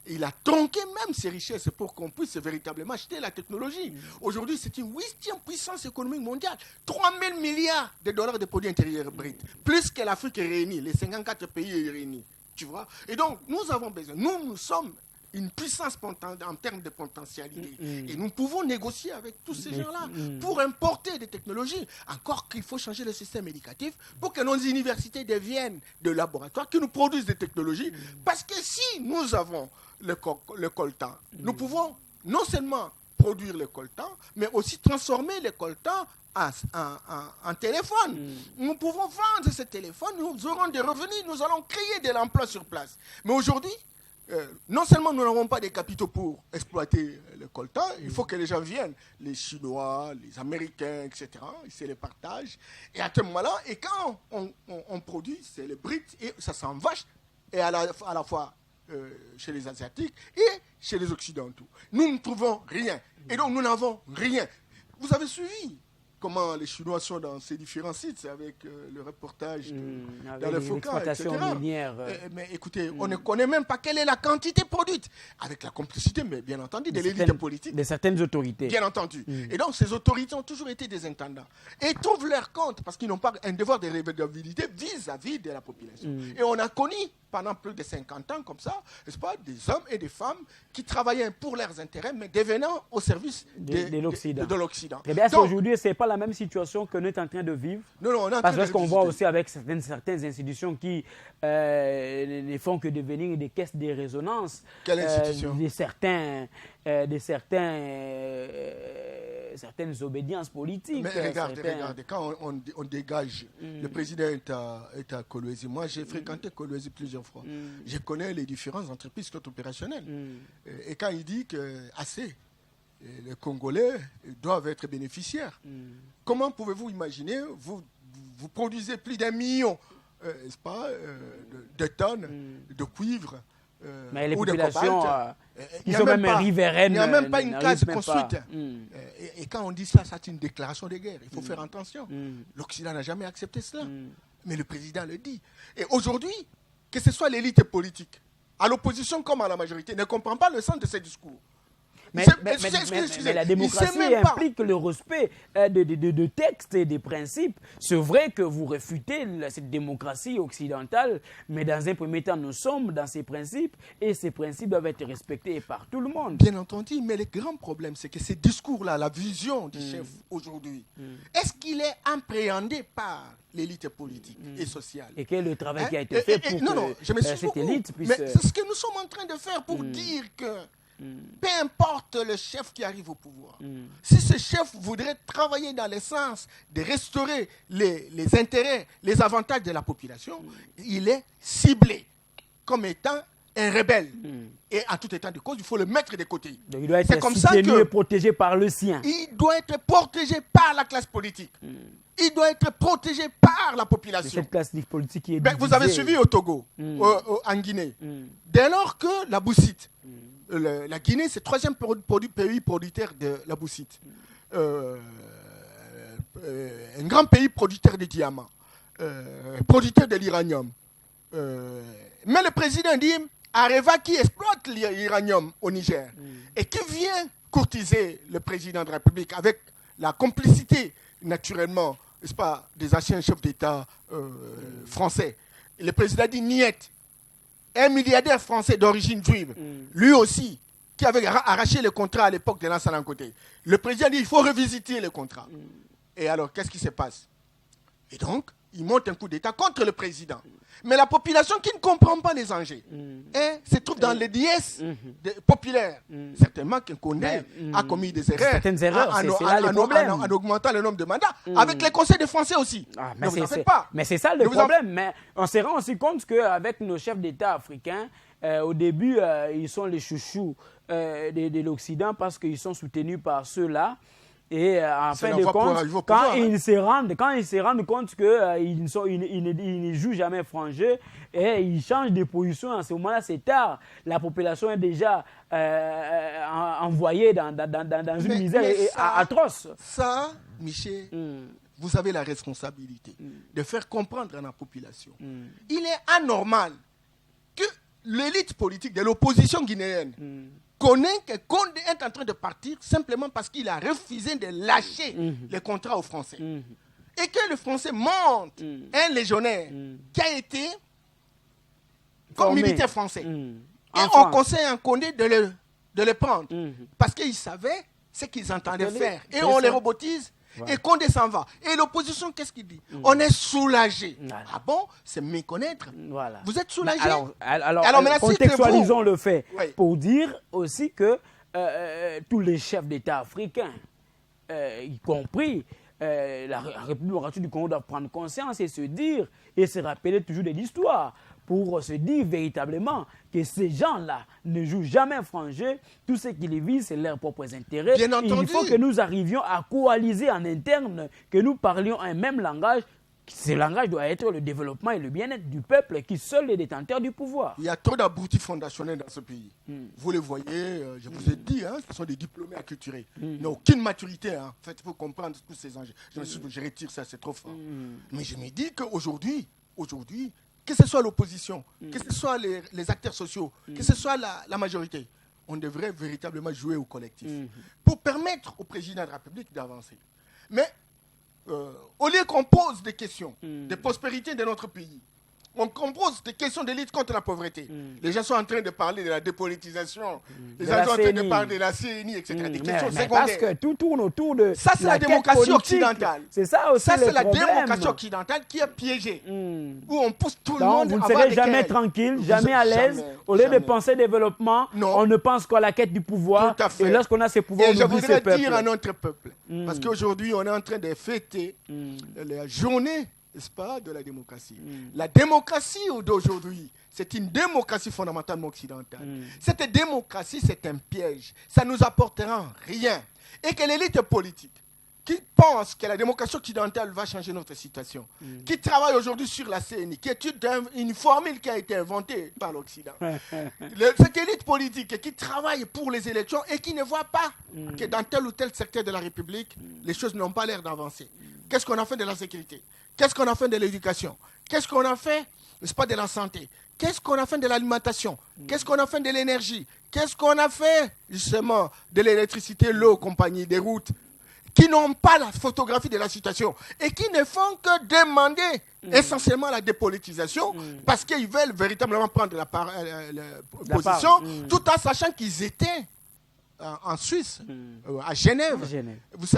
Et il a tronqué même ses richesses pour qu'on puisse véritablement acheter la technologie. Aujourd'hui, c'est une 8e puissance économique mondiale. 3 000 milliards de dollars de produits intérieurs bruts. Plus que l'Afrique est réunie, les 54 pays réunis. Tu vois? Et donc, nous avons besoin. Nous sommes une puissance en termes de potentialité. Et nous pouvons négocier avec tous ces gens-là pour importer des technologies. Encore qu'il faut changer le système éducatif pour que nos universités deviennent des laboratoires qui nous produisent des technologies. Parce que si nous avons le coltan, nous pouvons non seulement produire le coltan, mais aussi transformer le coltan en téléphone. Nous pouvons vendre ce téléphone, nous aurons des revenus, nous allons créer de l'emploi sur place. Mais aujourd'hui, non seulement nous n'avons pas des capitaux pour exploiter le coltan, il faut que les gens viennent, les Chinois, les Américains, etc. Ils se les partagent. Et à ce moment-là, et quand on produit, c'est le brut et ça s'envache et à la fois chez les Asiatiques et chez les Occidentaux. Nous ne trouvons rien. Et donc nous n'avons rien. Vous avez suivi comment les Chinois sont dans ces différents sites avec le reportage dans le Foucault, etc. Mais écoutez, on ne connaît même pas quelle est la quantité produite, avec la complicité, mais bien entendu, de l'élite politique. De certaines autorités. Bien entendu. Et donc, ces autorités ont toujours été des intendants. Et trouvent leur compte, parce qu'ils n'ont pas un devoir de révédabilité vis-à-vis de la population. Et on a connu, pendant plus de 50 ans, comme ça, n'est-ce pas, des hommes et des femmes qui travaillaient pour leurs intérêts, mais devenant au service de l'Occident. Eh bien, est-ce qu'aujourd'hui, ce n'est pas la même situation que nous sommes en train de vivre? Non, parce que ce qu'on voit aussi avec certaines institutions qui ne font que devenir des caisses de résonance. Quelle institution? Certaines obédiences politiques. Mais regardez, quand on dégage, le président est à Kolwezi. Moi, j'ai fréquenté Kolwezi plusieurs fois. Je connais les différentes entreprises opérationnelles. Et quand il dit que assez, les Congolais doivent être bénéficiaires, comment pouvez-vous imaginer, vous produisez plus d'1 million n'est-ce pas, de tonnes de cuivre mais les ou de populations, cobalt. ils sont même riveraines. Il n'y a même pas une case construite. Et quand on dit ça, c'est une déclaration de guerre. Il faut faire attention. L'Occident n'a jamais accepté cela. Mais le président le dit. Et aujourd'hui, que ce soit l'élite politique, à l'opposition comme à la majorité, ne comprend pas le sens de ces discours. Mais la démocratie implique le respect de textes et des principes. C'est vrai que vous réfutez cette démocratie occidentale, mais dans un premier temps, nous sommes dans ces principes et ces principes doivent être respectés par tout le monde. Bien entendu, mais le grand problème, c'est que ces discours-là, la vision du chef aujourd'hui, est-ce qu'il est appréhendé par l'élite politique et sociale? Et quel est le travail qui a été fait pour que cette élite puisse... Mais c'est ce que nous sommes en train de faire pour dire que peu importe le chef qui arrive au pouvoir, si ce chef voudrait travailler dans le sens de restaurer les intérêts, les avantages de la population, il est ciblé comme étant un rebelle. Et en tout état de cause, il faut le mettre de côté. Donc, il doit être soutenu et protégé par le sien. Il doit être protégé par la classe politique. Il doit être protégé par la population. Cette classe politique qui est vous avez suivi au Togo, en Guinée. Dès lors que la bauxite, la Guinée, c'est le 3e pays producteur de la bauxite. Un grand pays producteur de diamants, producteur de l'uranium. Mais le président dit, Areva qui exploite l'uranium au Niger et qui vient courtiser le président de la République avec la complicité, naturellement, n'est-ce pas, des anciens chefs d'État français. Et le président dit, niet. Un milliardaire français d'origine juive, lui aussi, qui avait arraché le contrat à l'époque de Lansana Côté. Le président dit il faut revisiter le contrat. Et alors, qu'est-ce qui se passe? Et donc, il monte un coup d'État contre le président. Mais la population qui ne comprend pas les enjeux se trouve dans les dièses populaires. Certainement qu'un Condé a commis des erreurs. Certaines erreurs, c'est là le problème. En augmentant le nombre de mandats, avec les conseils des Français aussi. Mais c'est ça le problème. Mais on se rend aussi compte qu'avec nos chefs d'État africains, au début, ils sont les chouchous de l'Occident parce qu'ils sont soutenus par ceux-là Et en C'est fin la de voie pour compte, arriver au quand pouvoir, hein. ils se rendent compte qu'ils ne jouent jamais franc jeu et ils changent de position, à ce moment-là, c'est tard. La population est déjà envoyée dans une misère atroce. Ça, Michel, vous avez la responsabilité de faire comprendre à la population. Il est anormal que l'élite politique de l'opposition guinéenne connaît que Condé est en train de partir simplement parce qu'il a refusé de lâcher les contrats aux Français. Et que le Français monte un légionnaire qui a été comme militaire français. Et on conseille à Condé de le prendre parce qu'ils savaient ce qu'ils entendaient faire. Et on les robotise. Ouais. Et Condé s'en va. Et l'opposition, qu'est-ce qu'il dit? On est soulagé. Voilà. Ah bon? C'est méconnaître. Voilà. Vous êtes soulagé? Alors contextualisons le fait pour dire aussi que tous les chefs d'État africains, y compris la République démocratique du Congo, doivent prendre conscience et se dire et se rappeler toujours de l'histoire pour se dire véritablement que ces gens-là ne jouent jamais franc jeu. Tout ce qui les vise, c'est leurs propres intérêts. Bien entendu. Il faut que nous arrivions à coaliser en interne, que nous parlions un même langage. Ce langage doit être le développement et le bien-être du peuple qui seul est détenteur du pouvoir. Il y a trop d'abrutis fondationnels dans ce pays. Vous les voyez, je vous ai dit, ce sont des diplômés acculturés. Ils n'ont aucune maturité. En fait, il faut comprendre tous ces enjeux. Je retire ça, c'est trop fort. Mais je me dis qu'aujourd'hui, que ce soit l'opposition, que ce soit les acteurs sociaux, que ce soit la majorité, on devrait véritablement jouer au collectif pour permettre au président de la République d'avancer. Mais au lieu qu'on pose des questions de prospérité de notre pays, on pose des questions de lutte contre la pauvreté. Les gens sont en train de parler de la dépolitisation, les gens sont en train de parler de la CNI, etc. Des questions secondaires. Parce que tout tourne autour de ça, c'est la démocratie occidentale. C'est ça aussi. Ça, c'est la démocratie occidentale qui est piégée. Où on pousse tout le monde à avoir des vous ne serez jamais tranquille, jamais à l'aise. Au lieu de penser développement, on ne pense qu'à la quête du pouvoir. Tout à fait. Et lorsqu'on a ce pouvoir, on oublie ce peuple. Et je voudrais dire à notre peuple, parce qu'aujourd'hui, on est en train de fêter la journée, n'est-ce pas, de la démocratie. La démocratie d'aujourd'hui, c'est une démocratie fondamentalement occidentale. Cette démocratie, c'est un piège. Ça ne nous apportera rien. Et que l'élite politique qui pense que la démocratie occidentale va changer notre situation, qui travaille aujourd'hui sur la CNI, qui est une formule qui a été inventée par l'Occident. Cette élite politique qui travaille pour les élections et qui ne voit pas que dans tel ou tel secteur de la République, les choses n'ont pas l'air d'avancer. Qu'est-ce qu'on a fait de la sécurité? Qu'est-ce qu'on a fait de l'éducation? Qu'est-ce qu'on a fait, n'est-ce pas, de la santé? Qu'est-ce qu'on a fait de l'alimentation? Qu'est-ce qu'on a fait de l'énergie? Qu'est-ce qu'on a fait, justement, de l'électricité, l'eau, compagnie, des routes, qui n'ont pas la photographie de la situation et qui ne font que demander essentiellement la dépolitisation parce qu'ils veulent véritablement prendre la position tout en sachant qu'ils étaient en Suisse, à Genève.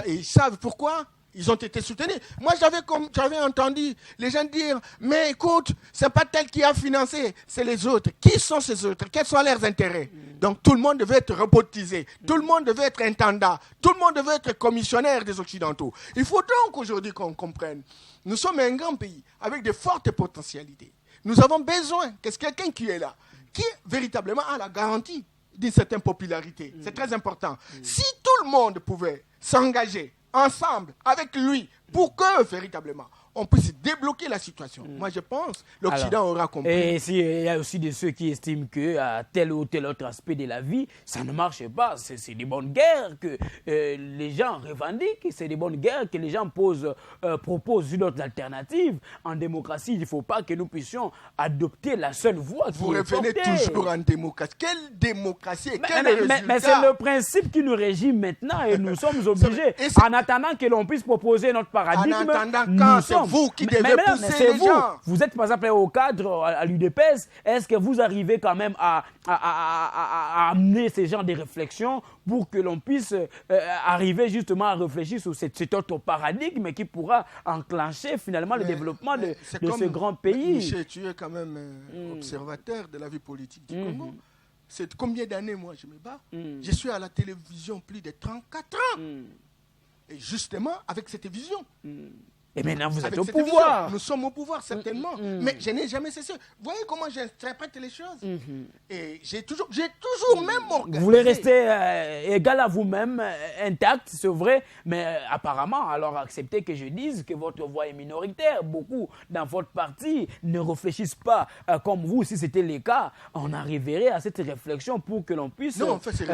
Ils savent pourquoi ils ont été soutenus. Moi, j'avais entendu les gens dire, mais écoute, c'est pas tel qui a financé, c'est les autres. Qui sont ces autres? Quels sont leurs intérêts? Donc, tout le monde devait être robotisé. Tout le monde devait être intendant. Tout le monde devait être commissionnaire des Occidentaux. Il faut donc aujourd'hui qu'on comprenne. Nous sommes un grand pays avec de fortes potentialités. Nous avons besoin que quelqu'un qui est là, qui véritablement a la garantie d'une certaine popularité. C'est très important. Si tout le monde pouvait s'engager ensemble, avec lui, pour que, véritablement, on puisse débloquer la situation. Moi, je pense l'Occident aura compris. Et il y a aussi de ceux qui estiment que tel ou tel autre aspect de la vie, ça ne marche pas. C'est des bonnes guerres que les gens revendiquent, c'est des bonnes guerres que les gens proposent une autre alternative. En démocratie, il ne faut pas que nous puissions adopter la seule voie qui est portée. Vous revenez toujours en démocratie. Quelle démocratie et quel résultat? Mais c'est le principe qui nous régit maintenant et nous sommes obligés, en attendant que l'on puisse proposer notre paradigme. En attendant quand c'est vous qui devez pousser les gens. Vous êtes par exemple au cadre à l'UDPS, est-ce que vous arrivez quand même à amener ces genres de réflexions pour que l'on puisse arriver justement à réfléchir sur cet autre paradigme qui pourra enclencher finalement le développement de ce grand pays? Michel, tu es quand même observateur de la vie politique du Congo. C'est combien d'années, moi, je me bats? Je suis à la télévision plus de 34 ans. Et justement, avec cette vision. Et maintenant, vous êtes Avec au cette pouvoir. vision, nous sommes au pouvoir, certainement. Mais je n'ai jamais cessé. Vous voyez comment j'interprète les choses. Et j'ai toujours même organisé. Vous voulez rester égal à vous-même, intact, c'est vrai, mais apparemment, alors acceptez que je dise que votre voix est minoritaire. Beaucoup dans votre parti ne réfléchissent pas comme vous. Si c'était le cas, on arriverait à cette réflexion pour que l'on puisse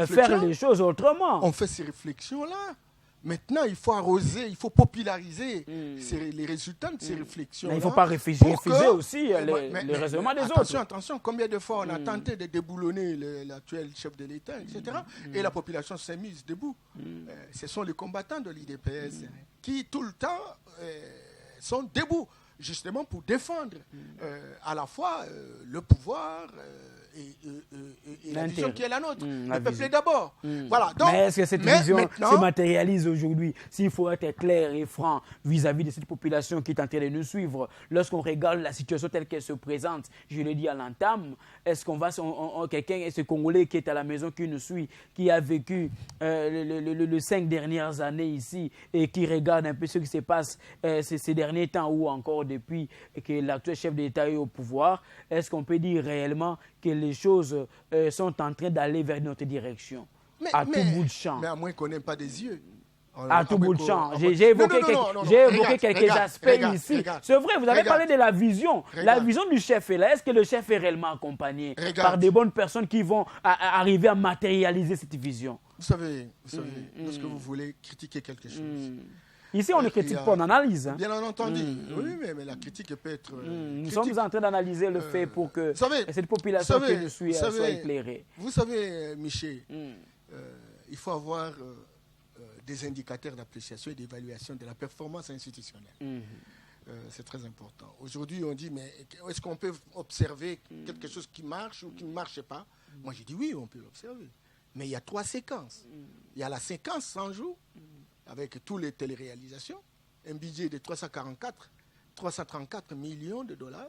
faire les choses autrement. On fait ces réflexions-là. Maintenant, il faut arroser, il faut populariser les résultats de ces réflexions. Mais il ne faut pas refuser aussi les raisonnements des autres. Attention, combien de fois on a tenté de déboulonner l'actuel chef de l'État, etc. Et la population s'est mise debout. Ce sont les combattants de l'IDPS qui, tout le temps, sont debout, justement pour défendre à la fois le pouvoir et la vision qui est la nôtre. Le peuple est d'abord. Voilà. Donc, mais est-ce que cette vision se matérialise aujourd'hui? S'il faut être clair et franc vis-à-vis de cette population qui est en train de nous suivre, lorsqu'on regarde la situation telle qu'elle se présente, je l'ai dit à l'entame, est-ce qu'on va, quelqu'un, ce Congolais qui est à la maison, qui nous suit, qui a vécu les 5 dernières années ici et qui regarde un peu ce qui se passe ces derniers temps ou encore depuis que l'actuel chef de l'État est au pouvoir, est-ce qu'on peut dire réellement que les choses sont en train d'aller vers notre direction, à tout bout de champ? Mais à moins qu'on n'ait pas des yeux. À tout bout de champ. J'ai évoqué quelques aspects ici. C'est vrai, vous avez parlé de la vision. La vision du chef est là. Est-ce que le chef est réellement accompagné par des bonnes personnes qui vont arriver à matérialiser cette vision? Vous savez, lorsque vous voulez critiquer quelque chose, ici, on ne critique pas, on analyse. Bien entendu. Oui, mais la critique peut être... Nous sommes en train d'analyser le fait pour que cette population qui nous suit soit éclairée. Vous savez, Michel, il faut avoir des indicateurs d'appréciation et d'évaluation de la performance institutionnelle. C'est très important. Aujourd'hui, on dit, mais est-ce qu'on peut observer quelque chose qui marche ou qui ne marche pas? Moi, j'ai dit oui, on peut l'observer. Mais il y a 3 séquences. Il y a la séquence 100 jours, avec toutes les téléréalisations, un budget de 334 millions de dollars,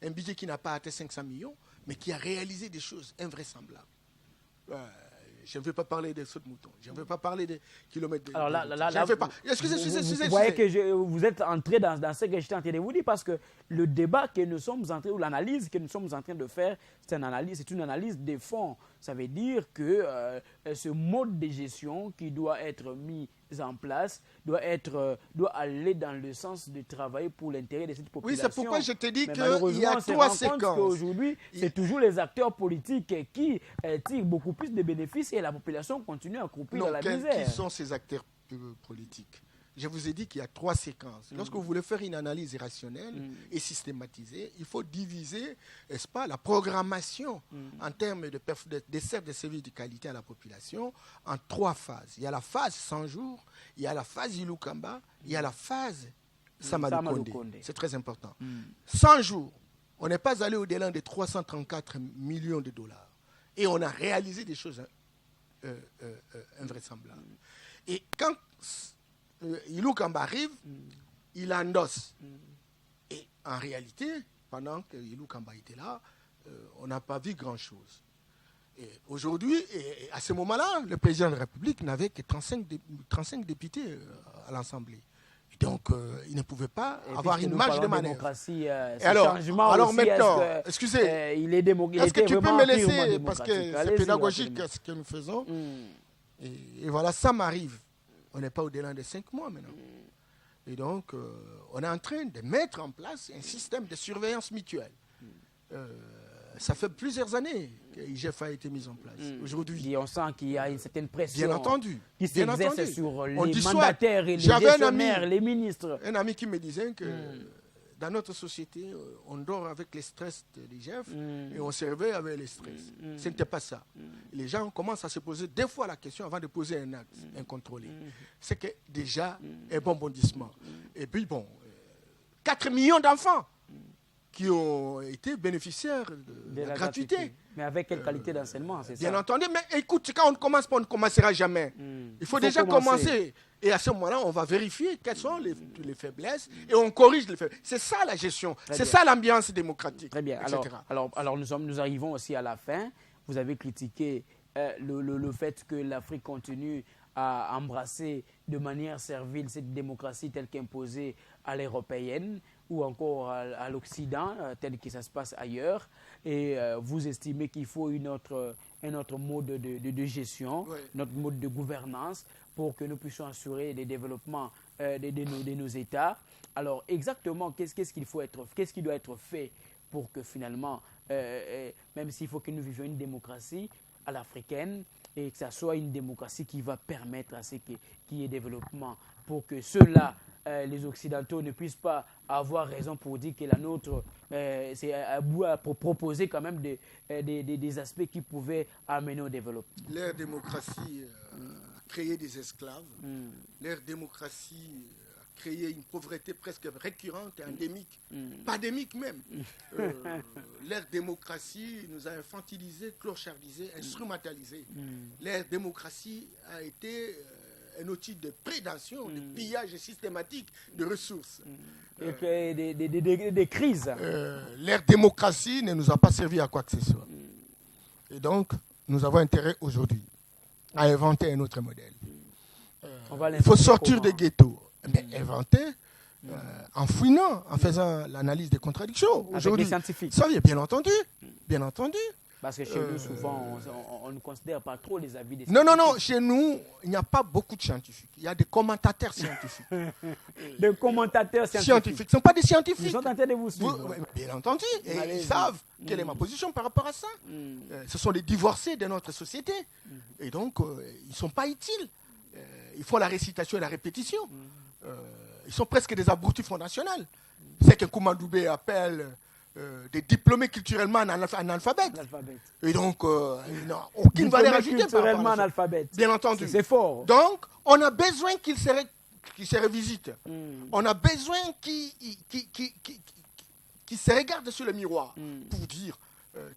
un budget qui n'a pas atteint 500 millions, mais qui a réalisé des choses invraisemblables. Je ne veux pas parler des sauts de moutons, je ne veux pas parler des kilomètres de... Alors là, je ne veux pas. Vous voyez que vous êtes entré dans ce que j'étais en train de vous dire, parce que le débat que nous sommes en train, ou l'analyse que nous sommes en train de faire, c'est une analyse des fonds. Ça veut dire que ce mode de gestion qui doit être mis en place doit aller dans le sens de travailler pour l'intérêt de cette population. Oui, c'est pourquoi je te dis qu'il y a 3 séquences. Aujourd'hui, c'est toujours les acteurs politiques qui tirent beaucoup plus de bénéfices et la population continue à croupir dans la misère. Qui sont ces acteurs politiques? Je vous ai dit qu'il y a 3 séquences. Lorsque vous voulez faire une analyse rationnelle et systématisée, il faut diviser, n'est-ce pas, la programmation en termes de dessert de services de qualité à la population en 3 phases. Il y a la phase 100 jours, il y a la phase Ilukamba, il y a la phase Samadou Condé. C'est très important. 100 jours, on n'est pas allé au-delà de 334 millions de dollars. Et on a réalisé des choses invraisemblables. Et quand Ilukamba arrive, il endosse. Et en réalité, pendant que Ilukamba était là, on n'a pas vu grand-chose. Et aujourd'hui, à ce moment-là, le président de la République n'avait que 35 députés à l'Assemblée. Donc, il ne pouvait pas avoir une marge de manœuvre. Alors maintenant, excusez, est-ce que tu peux me laisser, parce que c'est pédagogique ce que nous faisons. Et voilà, ça m'arrive. On n'est pas au-delà de 5 mois maintenant. Et donc, on est en train de mettre en place un système de surveillance mutuelle. Ça fait plusieurs années que l'IGF a été mis en place. Aujourd'hui. Et on sent qu'il y a une certaine pression bien entendu, qui s'exerce sur les dit mandataires et les gestionnaires, les ministres. Un ami qui me disait que dans notre société, on dort avec les stress de l'IGF et on se réveille avec les stress. Ce n'était pas ça. Les gens commencent à se poser 2 fois la question avant de poser un acte incontrôlé. C'est que déjà, un bon bondissement. Et puis, 4 millions d'enfants qui ont été bénéficiaires de la gratuité. Mais avec quelle qualité d'enseignement, c'est ça? Bien entendu, mais écoute, quand on ne commence pas, on ne commencera jamais. Il faut déjà commencer. Et à ce moment-là, on va vérifier quelles sont les faiblesses et on corrige les faiblesses. C'est ça la gestion, c'est ça l'ambiance démocratique. Très bien. Alors nous arrivons aussi à la fin. Vous avez critiqué le fait que l'Afrique continue à embrasser de manière servile cette démocratie telle qu'imposée à l'européenne ou encore à l'Occident, tel que ça se passe ailleurs, et vous estimez qu'il faut un autre mode de gestion, notre mode de gouvernance, pour que nous puissions assurer le développement de nos États. Alors exactement, qu'est-ce qui doit être fait pour que finalement, même s'il faut que nous vivions une démocratie à l'africaine, et que ça soit une démocratie qui va permettre à ce qu'il y ait développement, pour que ceux-là, les Occidentaux, ne puissent pas avoir raison pour dire que la nôtre, c'est pour proposer quand même des aspects qui pouvaient amener au développement. Leur démocratie a créé des esclaves. Leur démocratie a créé une pauvreté presque récurrente et endémique, pandémique même. Leur démocratie nous a infantilisés, clochardisés, instrumentalisés. Leur démocratie a été un outil de prédation, de pillage systématique de ressources. Et des crises. Leur démocratie ne nous a pas servi à quoi que ce soit. Et donc, nous avons intérêt aujourd'hui à inventer un autre modèle. Il faut sortir des ghettos. Mais inventer en fouinant, en faisant l'analyse des contradictions. Avec les scientifiques. Ça vient, bien entendu. Bien entendu. Parce que chez nous, souvent, on ne considère pas trop les avis des scientifiques. Non, chez nous, il n'y a pas beaucoup de scientifiques. Il y a des commentateurs scientifiques. Des commentateurs scientifiques. Ce ne sont pas des scientifiques. Ils sont en train de vous suivre. Bien entendu. Et ils savent quelle est ma position par rapport à ça. Ce sont des divorcés de notre société. Et donc, ils ne sont pas utiles. Il faut la récitation et la répétition. Ils sont presque des abrutis fondationaux. C'est que Koumandoubé appelle des diplômés culturellement analphabètes. Et donc, ils n'ont aucune valeur ajoutée. Culturellement analphabètes. Bien entendu. C'est fort. Donc, on a besoin qu'ils se revisitent. On a besoin qu'ils se regardent sur le miroir pour dire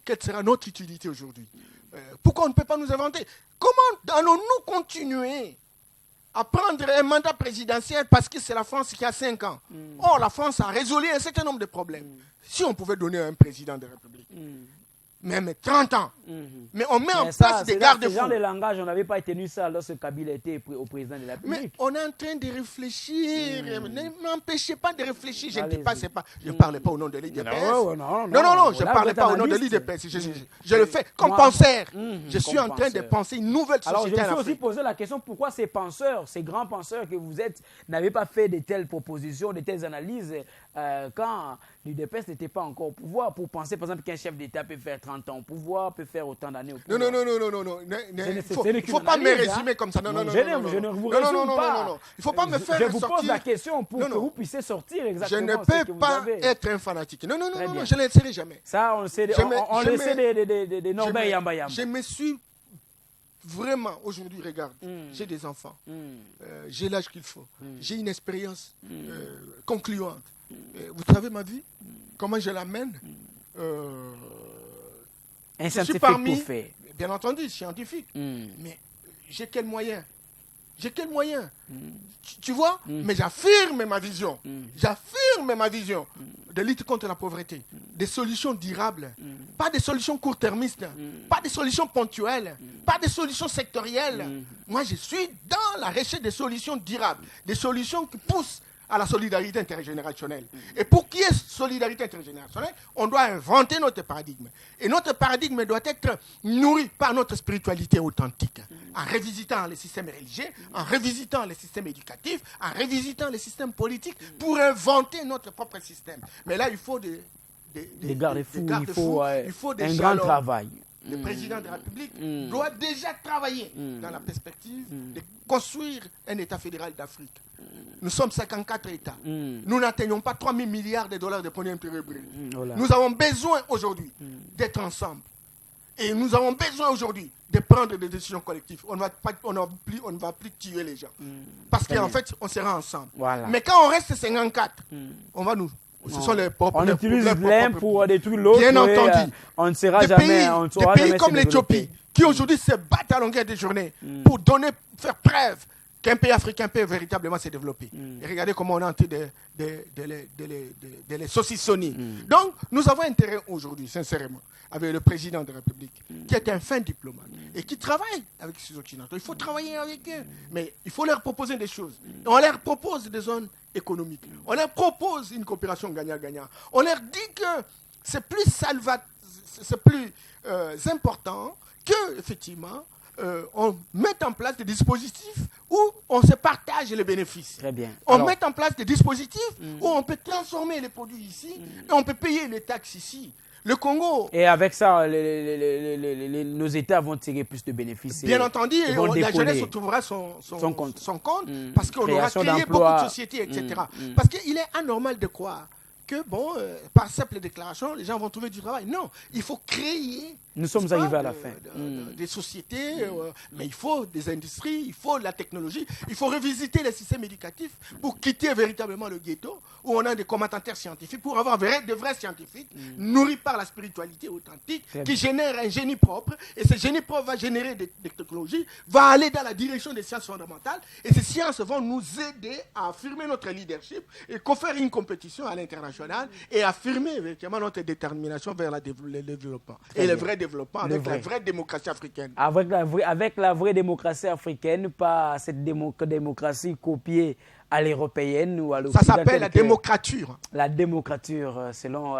quelle sera notre utilité aujourd'hui. Pourquoi on ne peut pas nous inventer? Comment allons-nous continuer à prendre un mandat présidentiel parce que c'est la France qui a 5 ans. Or, la France a résolu un certain nombre de problèmes. Si on pouvait donner à un président de la République, même 30 ans, mais on met en place des garde-fous. Ce genre de langage, on n'avait pas tenu ça lorsque Kabila était au président de la République. Mais on est en train de réfléchir. Ne m'empêchez pas de réfléchir. Je ne parlais pas au nom de l'IDPS. Non, je ne parlais pas au nom de l'IDPS. Je le fais comme penseur. Je suis en train de penser une nouvelle société. Alors, je me suis aussi posé la question, pourquoi ces penseurs, ces grands penseurs que vous êtes, n'avaient pas fait de telles propositions, de telles analyses quand l'IDPS n'était pas encore au pouvoir, pour penser, par exemple, qu'un chef d'État peut faire 30 ans au pouvoir, peut faire autant d'années au pouvoir. Non. Il ne faut pas me résumer comme ça. Non. Je ne vous résume pas. Il ne faut pas me faire sortir. Je vous pose la question pour que vous puissiez sortir exactement ce que vous avez. Je ne peux pas être un fanatique. Non, je ne le serai jamais. Ça, on le sait des Norbert Yamba Yamba. Je me suis vraiment, aujourd'hui, regarde, j'ai des enfants, j'ai l'âge qu'il faut, j'ai une expérience concluante. Vous savez ma vie, comment je l'amène un scientifique pour faire. Bien entendu, scientifique. Mais j'ai quel moyen? Tu vois? Mais j'affirme ma vision. J'affirme ma vision de lutte contre la pauvreté. Des solutions durables. Pas des solutions court-termistes. Pas des solutions ponctuelles. Pas des solutions sectorielles. Moi, je suis dans la recherche des solutions durables. Des solutions qui poussent à la solidarité intergénérationnelle. Et pour qu'il y ait solidarité intergénérationnelle, on doit inventer notre paradigme. Et notre paradigme doit être nourri par notre spiritualité authentique, en revisitant les systèmes religieux, en revisitant les systèmes éducatifs, en revisitant les systèmes politiques, pour inventer notre propre système. Mais là, il faut des garde-fous, il faut un grand travail. Le président de la République doit déjà travailler dans la perspective de construire un État fédéral d'Afrique. Nous sommes 54 États. Nous n'atteignons pas 3 000 milliards de dollars de produits intérieurs bruts. Nous avons besoin aujourd'hui d'être ensemble. Et nous avons besoin aujourd'hui de prendre des décisions collectives. On ne va plus tuer les gens. Parce qu'en fait, on sera ensemble. Voilà. Mais quand on reste 54, on va nous... Ce sont les propres, on utilise l'un pour détruire l'autre. Bien entendu. On ne sera jamais. Des pays comme l'Éthiopie, qui aujourd'hui se battent à longueur de journée pour faire preuve qu'un pays africain peut véritablement se développer. Et regardez comment on est en train de les saucissonner. Donc, nous avons intérêt aujourd'hui, sincèrement, avec le président de la République, qui est un fin diplomate et qui travaille avec ces Occidentaux. Il faut travailler avec eux, mais il faut leur proposer des choses. On leur propose des zones économiques. On leur propose une coopération gagnant-gagnant. On leur dit que c'est plus important que, effectivement, on met en place des dispositifs où on se partage les bénéfices. Très bien. On met en place des dispositifs où on peut transformer les produits ici et on peut payer les taxes ici. Le Congo... Et avec ça, nos États vont tirer plus de bénéfices. Bien entendu, la jeunesse trouvera son compte. Parce qu'on aura créé beaucoup de sociétés, etc. Parce qu'il est anormal de croire que, par simple déclaration, les gens vont trouver du travail. Non, il faut créer... Nous sommes arrivés à la fin. Des sociétés, mais il faut des industries, il faut la technologie, il faut revisiter les systèmes éducatifs pour quitter véritablement le ghetto où on a des commentateurs scientifiques, pour avoir de vrais scientifiques nourris par la spiritualité authentique qui génère un génie propre. Et ce génie propre va générer des technologies, va aller dans la direction des sciences fondamentales. Et ces sciences vont nous aider à affirmer notre leadership et faire une compétition à l'international et affirmer véritablement notre détermination vers le développement. Et le vrai développement avec la vraie démocratie africaine. Avec la vraie démocratie africaine, pas cette démocratie copiée à l'européenne ou à l'occidentale. Ça s'appelle la démocrature. La démocrature, selon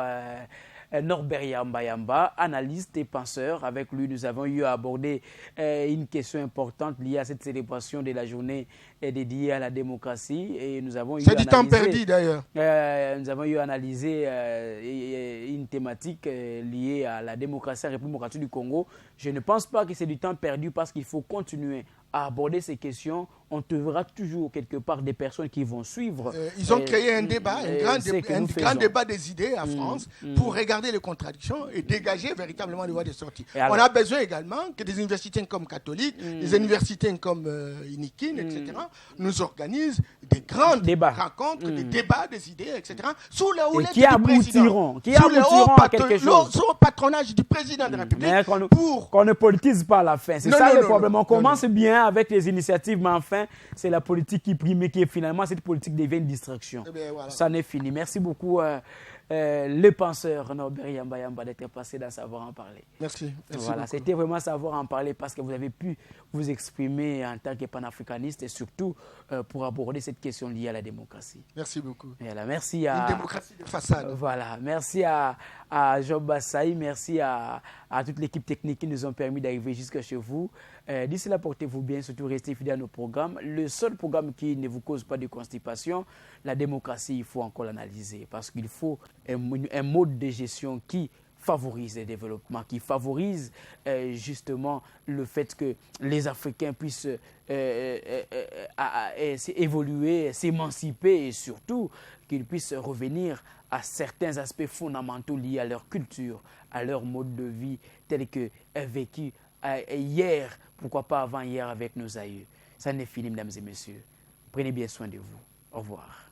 Norbert Yamba, analyste et penseur. Avec lui, nous avons eu à aborder une question importante liée à cette célébration de la journée dédiée à la démocratie. Et nous avons eu c'est du temps perdu d'ailleurs. Nous avons eu à analyser une thématique liée à la démocratie en République démocratique du Congo. Je ne pense pas que c'est du temps perdu parce qu'il faut continuer à aborder ces questions. On trouvera toujours quelque part des personnes qui vont suivre. Ils ont créé un débat, un grand débat des idées en France pour regarder les contradictions et dégager véritablement les voies de sortie. On a besoin également que des universités comme catholiques, des universités comme Inikin, etc., nous organisent des grandes rencontres, des débats, des idées, etc., sous le haut patronage du président de la République. Qu'on ne politise pas à la fin. C'est ça le problème. On commence bien avec les initiatives, mais enfin, c'est la politique qui prime et qui finalement, cette politique devient une distraction. Voilà. Ça n'est fini. Merci beaucoup, le penseur Norbert Yamba d'être passé dans Savoir en parler. Merci. Voilà, c'était vraiment Savoir en parler parce que vous avez pu vous exprimer en tant que panafricaniste et surtout pour aborder cette question liée à la démocratie. Merci beaucoup. Voilà, merci à... Une démocratie de façade. Voilà, merci à Job Bassaï, merci à toute l'équipe technique qui nous ont permis d'arriver jusqu'à chez vous. D'ici là, portez-vous bien, surtout restez fidèles à nos programmes. Le seul programme qui ne vous cause pas de constipation, la démocratie, il faut encore l'analyser parce qu'il faut un mode de gestion qui favorise le développement, qui favorise justement le fait que les Africains puissent évoluer, s'émanciper et surtout qu'ils puissent revenir à certains aspects fondamentaux liés à leur culture, à leur mode de vie tel que vécu hier, pourquoi pas avant-hier avec nos aïeux. Ça n'est fini, mesdames et messieurs. Prenez bien soin de vous. Au revoir.